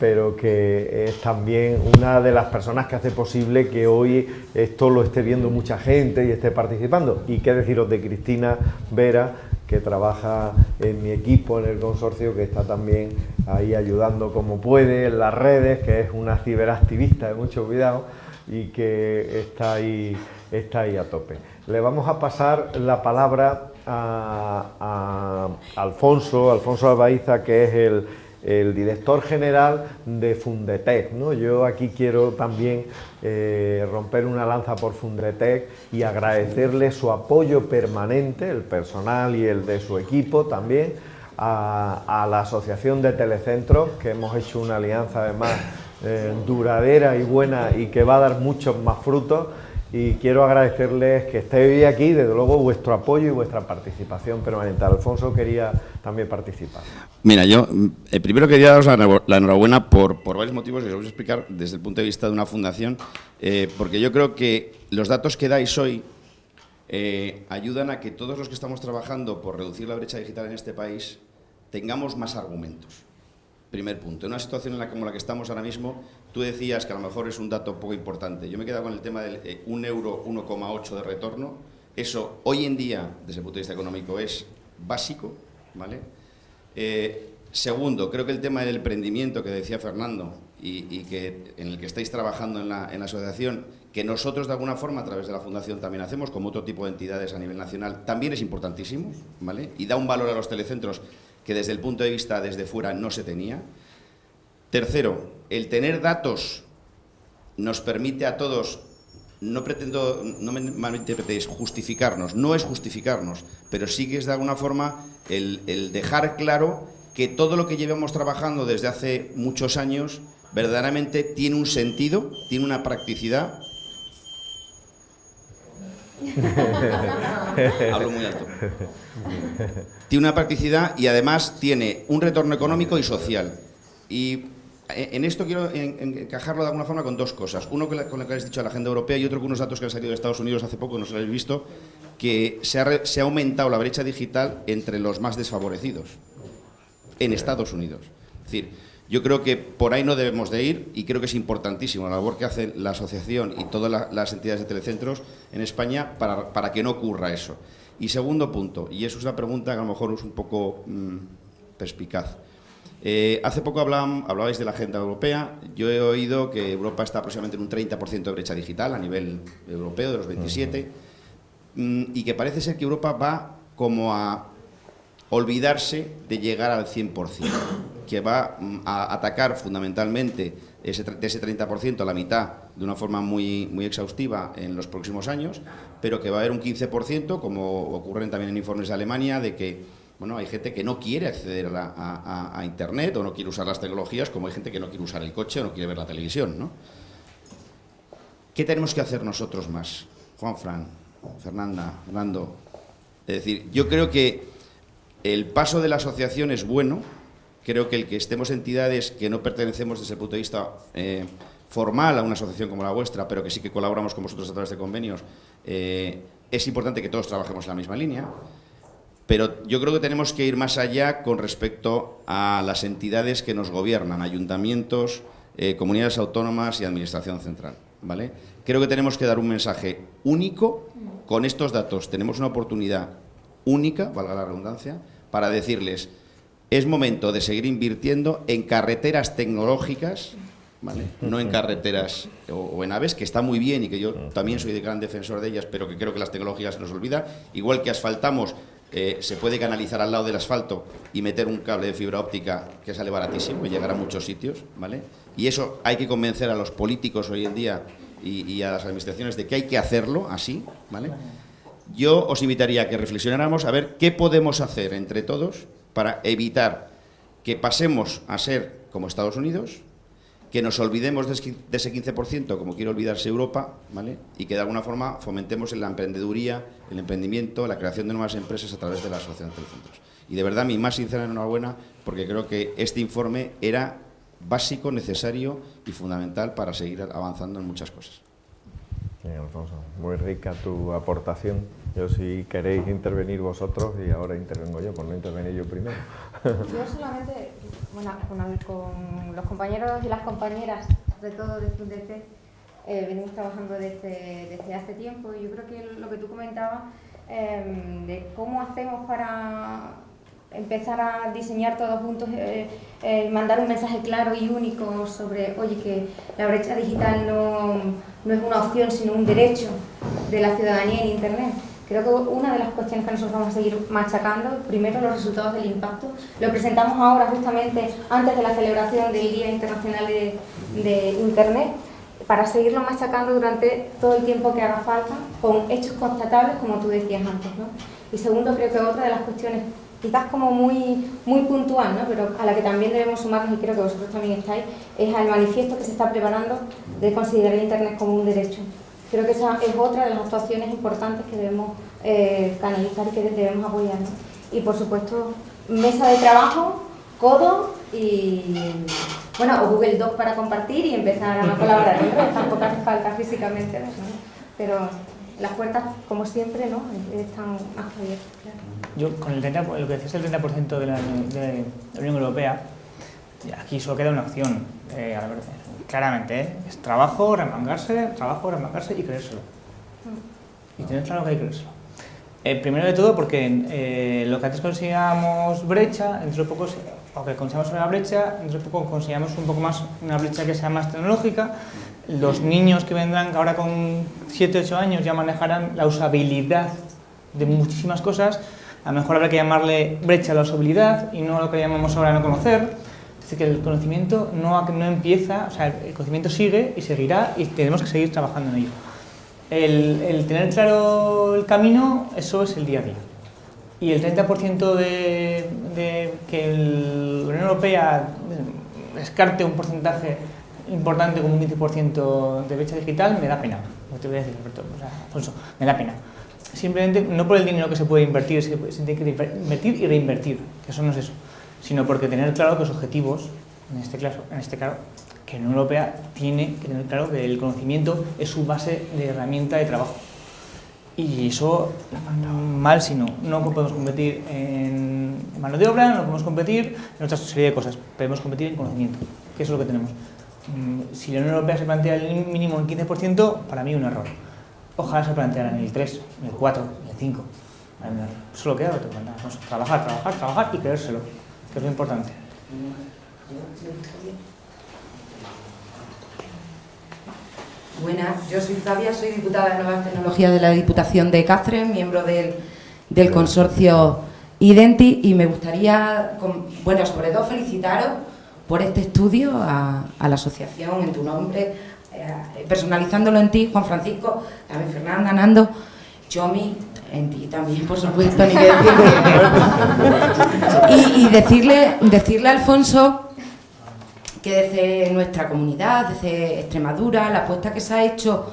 pero que es también una de las personas que hace posible que hoy esto lo esté viendo mucha gente y esté participando. Y qué deciros de Cristina Vera, que trabaja en mi equipo, en el consorcio, que está también ahí ayudando como puede en las redes, que es una ciberactivista de mucho cuidado y que está ahí a tope. Le vamos a pasar la palabra a Alfonso Albaiza, que es el director general de Fundetec, ¿no? Yo aquí quiero también romper una lanza por Fundetec y agradecerle su apoyo permanente, el personal y el de su equipo también, a la Asociación de Telecentros, que hemos hecho una alianza además duradera y buena y que va a dar muchos más frutos, y quiero agradecerles que estéis aquí, desde luego vuestro apoyo y vuestra participación permanente. Alfonso quería también participar. Mira, yo primero quería daros la enhorabuena por varios motivos que os voy a explicar desde el punto de vista de una fundación, porque yo creo que los datos que dais hoy ayudan a que todos los que estamos trabajando por reducir la brecha digital en este país tengamos más argumentos. Primer punto. En una situación como la que estamos ahora mismo, tú decías que a lo mejor es un dato poco importante. Yo me he quedado con el tema del 1 euro 1,8 de retorno. Eso hoy en día, desde el punto de vista económico, es básico, ¿vale? Segundo, creo que el tema del emprendimiento que decía Fernando y que en el que estáis trabajando en la asociación, que nosotros de alguna forma a través de la Fundación también hacemos, como otro tipo de entidades a nivel nacional, también es importantísimo, ¿vale? Y da un valor a los telecentros que desde el punto de vista desde fuera no se tenía. Tercero, el tener datos nos permite a todos, no me malinterpretéis, justificarnos, no es justificarnos, pero sí que es de alguna forma el dejar claro que todo lo que llevamos trabajando desde hace muchos años verdaderamente tiene un sentido, tiene una practicidad. Hablo muy alto. Tiene una practicidad y además tiene un retorno económico y social. Y en esto quiero encajarlo de alguna forma con dos cosas. Uno con lo que habéis dicho de la agenda europea y otro con unos datos que han salido de Estados Unidos hace poco, no se lo habéis visto, que se ha aumentado la brecha digital entre los más desfavorecidos en Estados Unidos. Es decir, yo creo que por ahí no debemos de ir y creo que es importantísimo la labor que hace la asociación y todas las entidades de telecentros en España para que no ocurra eso. Y segundo punto, y eso es una pregunta que a lo mejor es un poco perspicaz. Hace poco hablabais de la agenda europea. Yo he oído que Europa está aproximadamente en un 30% de brecha digital a nivel europeo, de los 27, y que parece ser que Europa va como a olvidarse de llegar al 100%, que va a atacar fundamentalmente de ese 30% a la mitad de una forma muy exhaustiva en los próximos años, pero que va a haber un 15%, como ocurren también en informes de Alemania, de que bueno, hay gente que no quiere acceder a Internet o no quiere usar las tecnologías, como hay gente que no quiere usar el coche o no quiere ver la televisión, ¿no? ¿Qué tenemos que hacer nosotros más? Juanfran, Fernanda, Fernando. Es decir, yo creo que el paso de la asociación es bueno. Creo que el que estemos entidades que no pertenecemos desde el punto de vista formal a una asociación como la vuestra, pero que sí que colaboramos con vosotros a través de convenios, es importante que todos trabajemos en la misma línea. Pero yo creo que tenemos que ir más allá con respecto a las entidades que nos gobiernan, ayuntamientos, comunidades autónomas y administración central, ¿vale? Creo que tenemos que dar un mensaje único con estos datos. Tenemos una oportunidad única, valga la redundancia, para decirles, es momento de seguir invirtiendo en carreteras tecnológicas, ¿vale? No en carreteras o en aves, que está muy bien y que yo también soy de gran defensor de ellas, pero que creo que las tecnologías se nos olvida. Igual que asfaltamos, se puede canalizar al lado del asfalto y meter un cable de fibra óptica que sale baratísimo y llegar a muchos sitios, ¿vale? Y eso hay que convencer a los políticos hoy en día y a las administraciones de que hay que hacerlo así, ¿vale? Yo os invitaría a que reflexionáramos a ver qué podemos hacer entre todos para evitar que pasemos a ser como Estados Unidos, que nos olvidemos de ese 15%, como quiere olvidarse Europa, ¿vale? Y que de alguna forma fomentemos la emprendeduría, el emprendimiento, la creación de nuevas empresas a través de la asociación de telecentros. Y de verdad, mi más sincera enhorabuena, porque creo que este informe era básico, necesario y fundamental para seguir avanzando en muchas cosas. Sí, Alfonso, muy rica tu aportación. Yo, si queréis intervenir vosotros, y ahora intervengo yo, por no intervenir yo primero. Yo solamente, bueno, con los compañeros y las compañeras, sobre todo de FUNDEC, venimos trabajando desde hace tiempo, y yo creo que lo que tú comentabas, de cómo hacemos para empezar a diseñar todos juntos, mandar un mensaje claro y único sobre, oye, que la brecha digital no es una opción, sino un derecho de la ciudadanía en Internet. Creo que una de las cuestiones que nosotros vamos a seguir machacando, primero los resultados del impacto. Lo presentamos ahora justamente antes de la celebración del Día Internacional de Internet, para seguirlo machacando durante todo el tiempo que haga falta, con hechos constatables, como tú decías antes, ¿no? Y segundo, creo que otra de las cuestiones, quizás como muy puntual, ¿no?, pero a la que también debemos sumarnos, y creo que vosotros también estáis, es al manifiesto que se está preparando de considerar Internet como un derecho. Creo que esa es otra de las actuaciones importantes que debemos canalizar y que debemos apoyar, ¿no? Y por supuesto, mesa de trabajo, codo y, bueno, o Google Doc para compartir y empezar a colaborar. Tampoco hace falta físicamente, ¿no? Pero las puertas, como siempre, ¿no? Están más abiertas, claro. Yo, con lo que decías, el 30% de la Unión Europea, aquí solo queda una opción, claramente, es trabajo, remangarse y creérselo. Y tener claro que hay que creérselo. Primero de todo porque lo que antes consideramos brecha, dentro de poco, o que consideramos una brecha, dentro de poco consideramos un poco más una brecha que sea más tecnológica. Los niños que vendrán ahora con 7 o 8 años ya manejarán la usabilidad de muchísimas cosas. A lo mejor habrá que llamarle brecha a la usabilidad y no lo que llamamos ahora no conocer. Es decir, que el conocimiento no empieza, o sea, el conocimiento sigue y seguirá y tenemos que seguir trabajando en ello. El tener claro el camino, eso es el día a día. Y el 30% de que la Unión Europea descarte un porcentaje importante como un 15% de brecha digital, me da pena. No te voy a decir, Alberto, o sea, Alfonso, me da pena. Simplemente no por el dinero que se puede invertir, se tiene que invertir y reinvertir, que eso no es eso, sino porque tener claro que los objetivos, en este caso, que la Unión Europea tiene que tener claro que el conocimiento es su base de herramienta de trabajo. Y eso, mal si no podemos competir en mano de obra, no podemos competir en otra serie de cosas, podemos competir en conocimiento, que eso es lo que tenemos. Si la Unión Europea se plantea el mínimo en 15%, para mí un error. Ojalá se plantearan en el 3, en el 4, en el 5. Solo queda trabajar y creérselo, que es lo importante. Buenas, yo soy Flavia, soy diputada de Nuevas Tecnologías de la Diputación de Cáceres, miembro del consorcio Identi, y me gustaría, bueno, sobre todo felicitaros por este estudio a la asociación, en tu nombre, personalizándolo en ti, Juan Francisco, también Fernanda, Nando, Chomi, en ti también, por supuesto, ni que decirle. Y decirle a Alfonso que desde nuestra comunidad, desde Extremadura, la apuesta que se ha hecho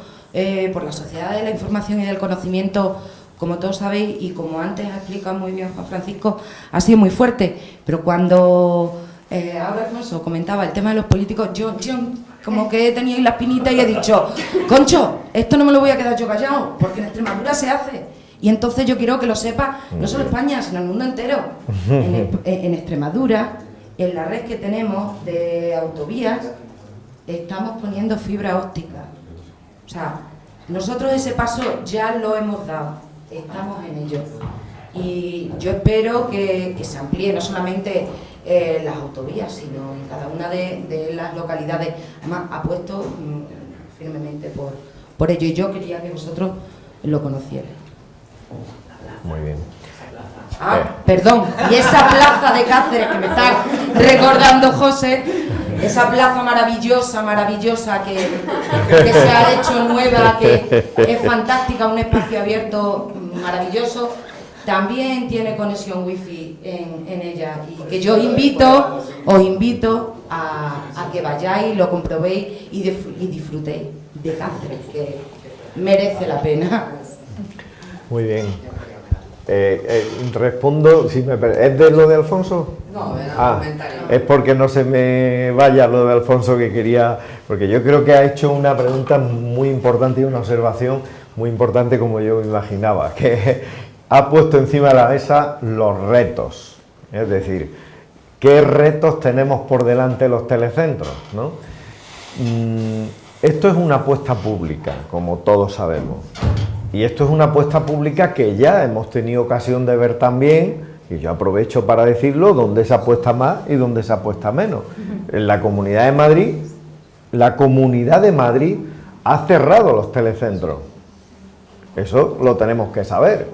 por la Sociedad de la Información y del Conocimiento, como todos sabéis, y como antes ha explicado muy bien Juan Francisco, ha sido muy fuerte. Pero cuando ahora Alfonso comentaba el tema de los políticos, yo como que tenía ahí la espinita y he dicho, concho, esto no me lo voy a quedar yo callado, porque en Extremadura se hace. Y entonces yo quiero que lo sepa, no solo España, sino el mundo entero. En Extremadura, en la red que tenemos de autovías, estamos poniendo fibra óptica. O sea, nosotros ese paso ya lo hemos dado, estamos en ello. Y yo espero que se amplíe no solamente las autovías, sino en cada una de las localidades. Además, apuesto firmemente por ello, y yo quería que vosotros lo conocierais. Muy bien. Perdón, y esa plaza de Cáceres que me está recordando José, esa plaza maravillosa que se ha hecho nueva, que es fantástica, un espacio abierto maravilloso, también tiene conexión wifi en ella, y que yo os invito a que vayáis, lo comprobéis y disfrutéis de Cáceres, que merece la pena. Muy bien. Respondo, si me ¿es de lo de Alfonso? No, era comentario. Es porque no se me vaya lo de Alfonso que quería, porque yo creo que ha hecho una pregunta muy importante y una observación muy importante, como yo imaginaba, que ha puesto encima de la mesa los retos, es decir, qué retos tenemos por delante los telecentros, ¿no? Esto es una apuesta pública, como todos sabemos. Y esto es una apuesta pública que ya hemos tenido ocasión de ver también, y yo aprovecho para decirlo, dónde se apuesta más y dónde se apuesta menos. En la Comunidad de Madrid, ha cerrado los telecentros. Eso lo tenemos que saber.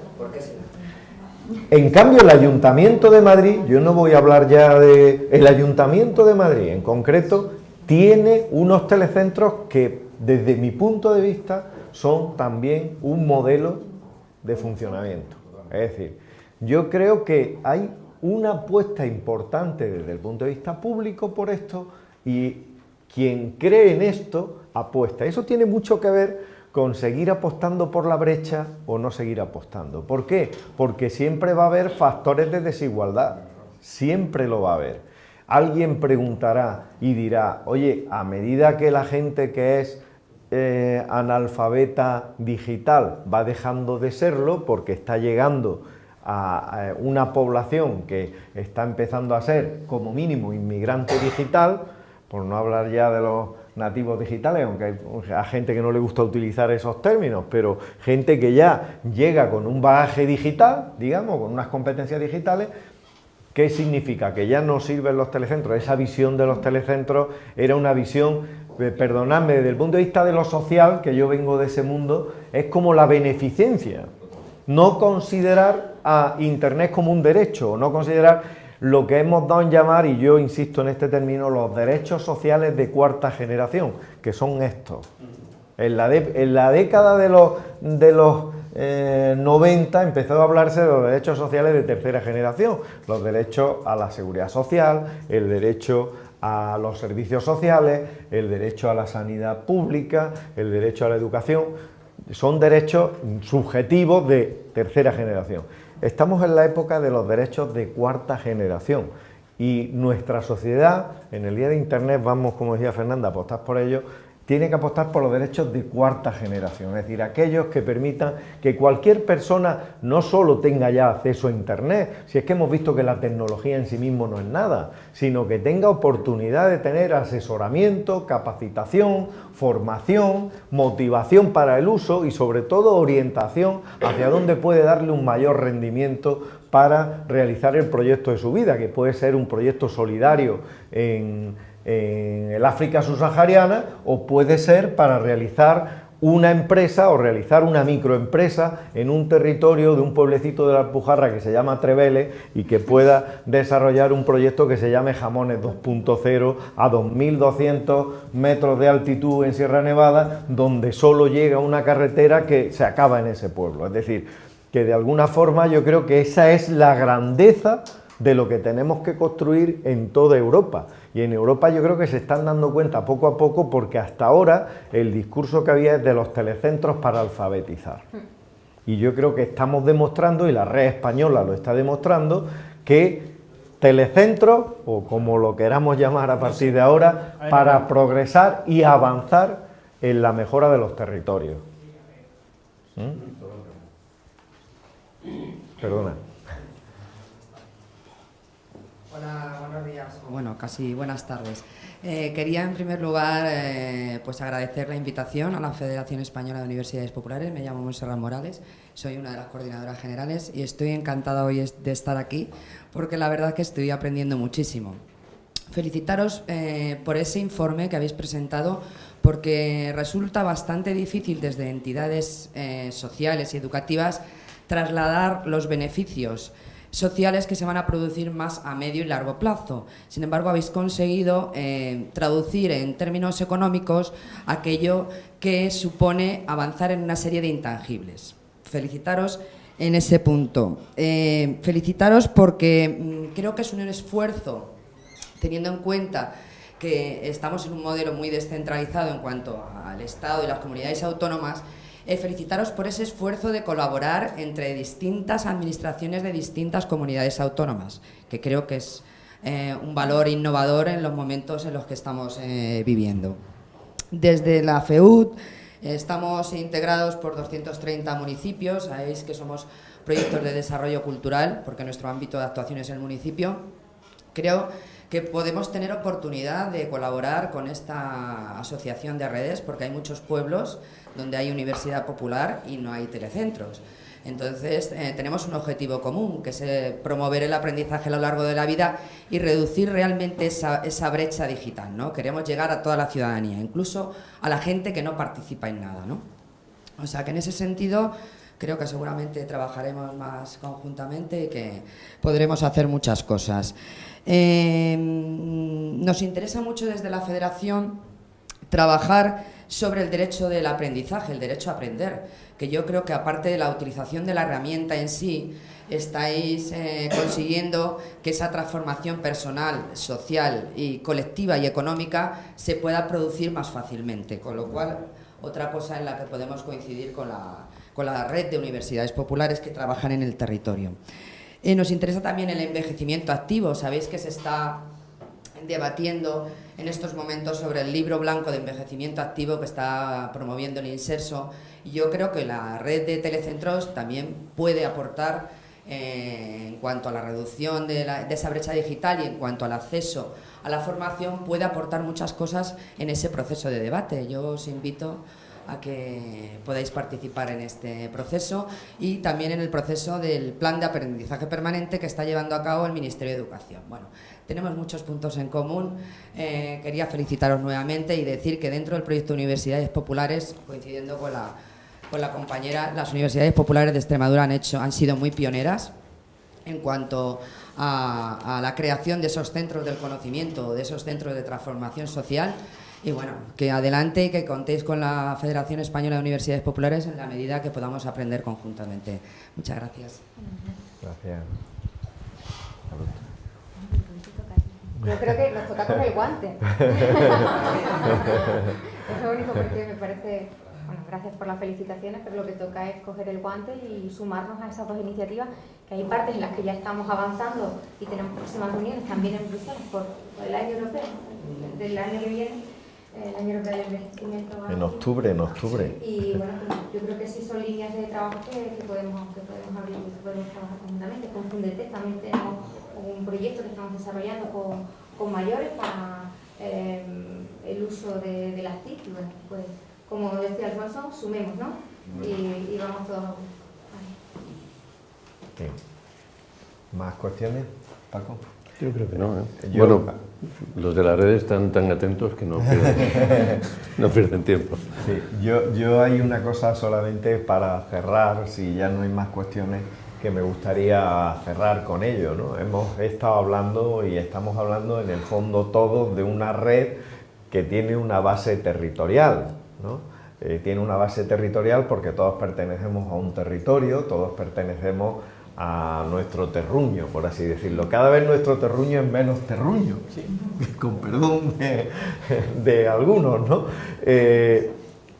En cambio, el Ayuntamiento de Madrid, yo no voy a hablar ya de... El Ayuntamiento de Madrid, en concreto, tiene unos telecentros que, desde mi punto de vista, son también un modelo de funcionamiento. Es decir, yo creo que hay una apuesta importante desde el punto de vista público por esto, y quien cree en esto apuesta. Eso tiene mucho que ver con seguir apostando por la brecha o no seguir apostando. ¿Por qué? Porque siempre va a haber factores de desigualdad. siempre lo va a haber. Alguien preguntará y dirá, oye, a medida que la gente que es analfabeta digital va dejando de serlo porque está llegando a una población que está empezando a ser como mínimo inmigrante digital, por no hablar ya de los nativos digitales, aunque hay gente que no le gusta utilizar esos términos, pero gente que ya llega con un bagaje digital, digamos, con unas competencias digitales. ¿Qué significa? Que ya no sirven los telecentros. Esa visión de los telecentros era una visión, perdonadme, desde el punto de vista de lo social, que yo vengo de ese mundo, es como la beneficencia. No considerar a Internet como un derecho, no considerar lo que hemos dado en llamar, y yo insisto en este término, los derechos sociales de cuarta generación, que son estos. En la década de los 90 empezó a hablarse de los derechos sociales de tercera generación, los derechos a la seguridad social, el derecho a los servicios sociales, el derecho a la sanidad pública, el derecho a la educación. Son derechos subjetivos de tercera generación. Estamos en la época de los derechos de cuarta generación y nuestra sociedad, en el día de Internet, vamos, como decía Fernanda, a apostar por ello, tiene que apostar por los derechos de cuarta generación, es decir, aquellos que permitan que cualquier persona no solo tenga ya acceso a Internet, si es que hemos visto que la tecnología en sí mismo no es nada, sino que tenga oportunidad de tener asesoramiento, capacitación, formación, motivación para el uso y sobre todo orientación hacia dónde puede darle un mayor rendimiento para realizar el proyecto de su vida, que puede ser un proyecto solidario en el África subsahariana, o puede ser para realizar una empresa o realizar una microempresa en un territorio de un pueblecito de la Alpujarra que se llama Trevele y que pueda desarrollar un proyecto que se llame Jamones 2.0 a 2.200 metros de altitud en Sierra Nevada, donde solo llega una carretera que se acaba en ese pueblo. Es decir, que de alguna forma yo creo que esa es la grandeza de lo que tenemos que construir en toda Europa. Y en Europa yo creo que se están dando cuenta poco a poco, porque hasta ahora el discurso que había es de los telecentros para alfabetizar. Y yo creo que estamos demostrando, y la red española lo está demostrando, que telecentros, o como lo queramos llamar a partir de ahora, para progresar y avanzar en la mejora de los territorios. Perdona. Hola, buenos días. Bueno, casi buenas tardes. Quería en primer lugar pues agradecer la invitación a la Federación Española de Universidades Populares. Me llamo Montserrat Morales, soy una de las coordinadoras generales y estoy encantada hoy de estar aquí porque la verdad que estoy aprendiendo muchísimo. Felicitaros por ese informe que habéis presentado, porque resulta bastante difícil desde entidades sociales y educativas trasladar los beneficios sociales que se van a producir más a medio y largo plazo. Sin embargo, habéis conseguido traducir en términos económicos aquello que supone avanzar en una serie de intangibles. Felicitaros en ese punto. Felicitaros porque creo que es un esfuerzo, teniendo en cuenta que estamos en un modelo muy descentralizado en cuanto al Estado y las comunidades autónomas. Felicitaros por ese esfuerzo de colaborar entre distintas administraciones de distintas comunidades autónomas, que creo que es un valor innovador en los momentos en los que estamos viviendo. Desde la FEUD estamos integrados por 230 municipios, sabéis que somos proyectos de desarrollo cultural, porque nuestro ámbito de actuación es el municipio. Creo que podemos tener oportunidad de colaborar con esta asociación de redes, porque hay muchos pueblos donde hay universidad popular y no hay telecentros. Entonces, tenemos un objetivo común, que es promover el aprendizaje a lo largo de la vida y reducir realmente esa brecha digital, ¿no? Queremos llegar a toda la ciudadanía, incluso a la gente que no participa en nada, ¿no? O sea, que en ese sentido creo que seguramente trabajaremos más conjuntamente y que podremos hacer muchas cosas. Nos interesa mucho desde la Federación trabajar sobre el derecho del aprendizaje, el derecho a aprender, que yo creo que aparte de la utilización de la herramienta en sí, estáis consiguiendo que esa transformación personal, social y colectiva y económica se pueda producir más fácilmente, con lo cual otra cosa en la que podemos coincidir con la red de universidades populares que trabajan en el territorio. Nos interesa también el envejecimiento activo. Sabéis que se está debatiendo en estos momentos sobre el libro blanco de envejecimiento activo que está promoviendo el Inserso. Y yo creo que la red de telecentros también puede aportar en cuanto a la reducción de esa brecha digital y en cuanto al acceso a la formación, puede aportar muchas cosas en ese proceso de debate. Yo os invito a que podáis participar en este proceso y también en el proceso del plan de aprendizaje permanente que está llevando a cabo el Ministerio de Educación. Bueno, tenemos muchos puntos en común. Quería felicitaros nuevamente y decir que dentro del proyecto de Universidades Populares, coincidiendo con la compañera, las Universidades Populares de Extremadura han sido muy pioneras en cuanto a la creación de esos centros del conocimiento, de esos centros de transformación social. Y bueno, que adelante y que contéis con la Federación Española de Universidades Populares en la medida que podamos aprender conjuntamente. Muchas gracias. Gracias. Yo creo que nos toca con el guante. Es lo único porque me parece... Bueno, gracias por las felicitaciones, pero lo que toca es coger el guante y sumarnos a esas dos iniciativas, que hay partes en las que ya estamos avanzando y tenemos próximas reuniones también en Bruselas por el año europeo, del año que viene, el año europeo del envejecimiento. En octubre. Y bueno, pues yo creo que sí son líneas de trabajo que podemos abrir y que podemos trabajar conjuntamente. Con Fundetec también tenemos un proyecto que estamos desarrollando con mayores para el uso de las TIC. Y bueno, pues como decía Alfonso, sumemos, ¿no? Y vamos todos a uno. Vale. ¿Más cuestiones, Paco? Yo creo que no, ¿eh? Yo- Bueno, los de la red están tan atentos que no pierden tiempo. Sí, yo hay una cosa solamente para cerrar, si ya no hay más cuestiones, que me gustaría cerrar con ello, ¿no? Hemos estado hablando y estamos hablando en el fondo todos de una red que tiene una base territorial, ¿no? Tiene una base territorial porque todos pertenecemos a un territorio, todos pertenecemos a nuestro terruño, por así decirlo. Cada vez nuestro terruño es menos terruño, ¿sí? Con perdón de algunos, ¿no?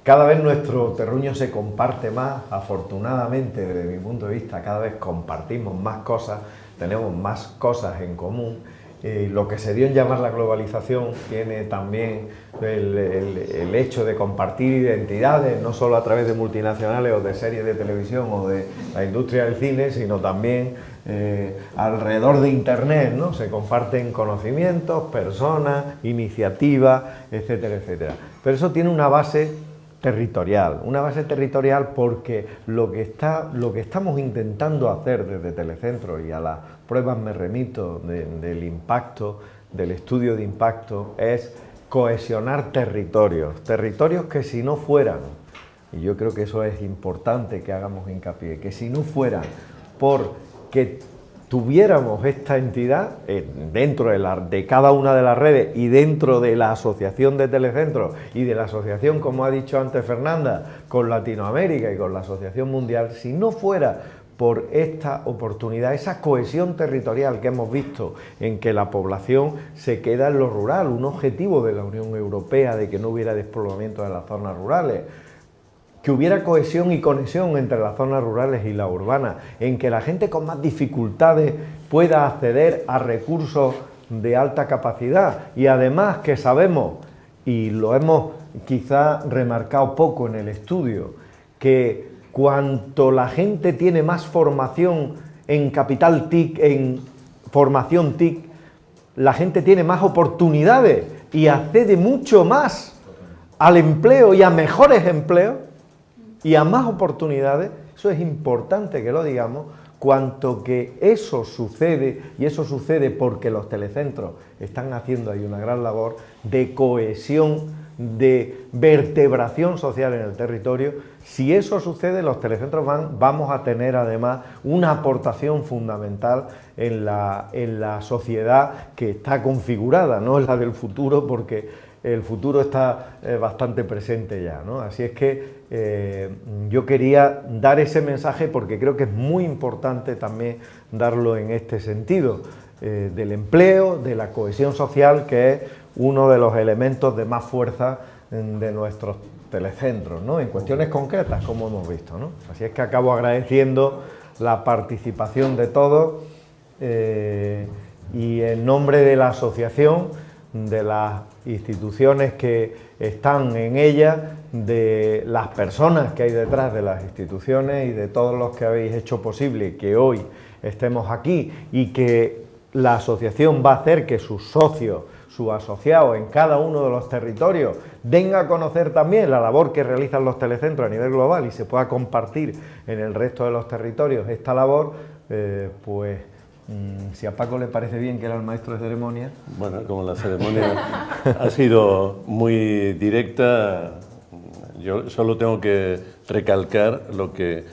Cada vez nuestro terruño se comparte más, afortunadamente, desde mi punto de vista, cada vez compartimos más cosas, tenemos más cosas en común. Lo que se dio en llamar la globalización tiene también el hecho de compartir identidades, no solo a través de multinacionales o de series de televisión o de la industria del cine, sino también alrededor de Internet, ¿no? Se comparten conocimientos, personas, iniciativas, etcétera, etcétera. Pero eso tiene una base territorial porque lo que estamos intentando hacer desde Telecentro, y a las pruebas me remito del impacto, del estudio de impacto, es cohesionar territorios que si no fueran, y yo creo que eso es importante que hagamos hincapié, que si no fueran porque tuviéramos esta entidad dentro de cada una de las redes y dentro de la asociación de Telecentros y de la asociación, como ha dicho antes Fernanda, con Latinoamérica y con la asociación mundial, si no fuera por esta oportunidad, esa cohesión territorial que hemos visto en que la población se queda en lo rural, un objetivo de la Unión Europea de que no hubiera despoblamiento de las zonas rurales, que hubiera cohesión y conexión entre las zonas rurales y las urbanas, en que la gente con más dificultades pueda acceder a recursos de alta capacidad y además que sabemos, y lo hemos quizá remarcado poco en el estudio, que cuanto la gente tiene más formación en capital TIC, en formación TIC, la gente tiene más oportunidades y accede mucho más al empleo y a mejores empleos y a más oportunidades. Eso es importante que lo digamos, cuanto que eso sucede, y eso sucede porque los telecentros están haciendo ahí una gran labor de cohesión, de vertebración social en el territorio. Si eso sucede, los telecentros vamos a tener además una aportación fundamental en la sociedad que está configurada, no es la del futuro, porque el futuro está bastante presente ya, ¿no? Así es que yo quería dar ese mensaje porque creo que es muy importante también darlo en este sentido, del empleo, de la cohesión social, que es uno de los elementos de más fuerza de nuestros telecentros, ¿no? En cuestiones concretas, como hemos visto, ¿no? Así es que acabo agradeciendo la participación de todos y en nombre de la asociación, de las instituciones que están en ella, de las personas que hay detrás de las instituciones y de todos los que habéis hecho posible que hoy estemos aquí y que la asociación va a hacer que sus socios, sus asociados en cada uno de los territorios den a conocer también la labor que realizan los telecentros a nivel global y se pueda compartir en el resto de los territorios esta labor, pues si a Paco le parece bien que era el maestro de ceremonia. Bueno, como la ceremonia ha sido muy directa, yo solo tengo que recalcar lo que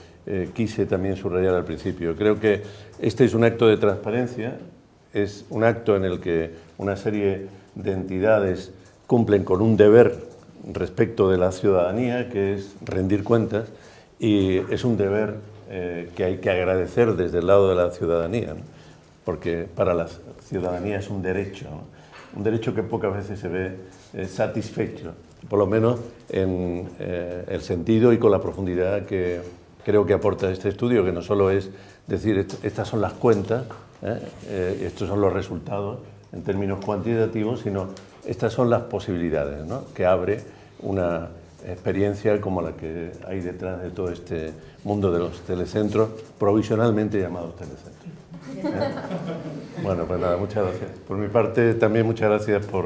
quise también subrayar al principio. Creo que este es un acto de transparencia, es un acto en el que una serie de entidades cumplen con un deber respecto de la ciudadanía, que es rendir cuentas, y es un deber que hay que agradecer desde el lado de la ciudadanía, ¿no? Porque para la ciudadanía es un derecho, ¿no? Un derecho que pocas veces se ve satisfecho, por lo menos en el sentido y con la profundidad que creo que aporta este estudio, que no solo es decir estas son las cuentas, estos son los resultados en términos cuantitativos, sino estas son las posibilidades, ¿no? Que abre una experiencia como la que hay detrás de todo este mundo de los telecentros, provisionalmente llamados telecentros. Bueno, pues nada, muchas gracias. Por mi parte, también muchas gracias por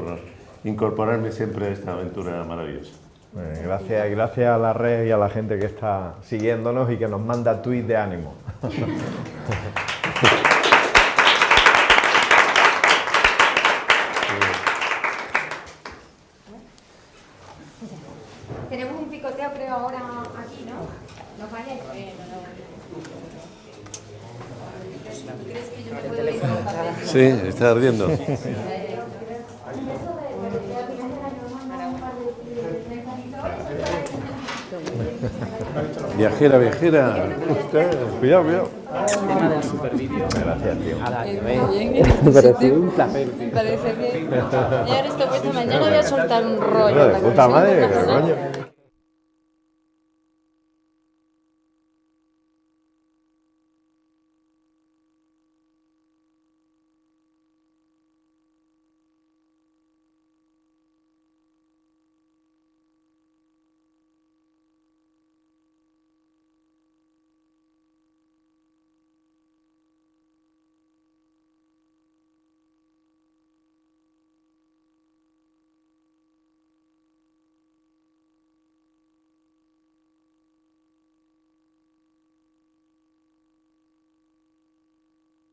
incorporarme siempre a esta aventura maravillosa. Gracias a la red y a la gente que está siguiéndonos y que nos manda tuits de ánimo. Tenemos un picoteo, creo, ahora aquí, ¿no? ¿Nos vaya? Sí, está ardiendo. Viajera, viajera. Cuidado, cuidado. Gracias, tío. Me pareció un placer. Me parece bien. Ya esto puesto mañana voy a soltar un rollo. De puta madre, coño.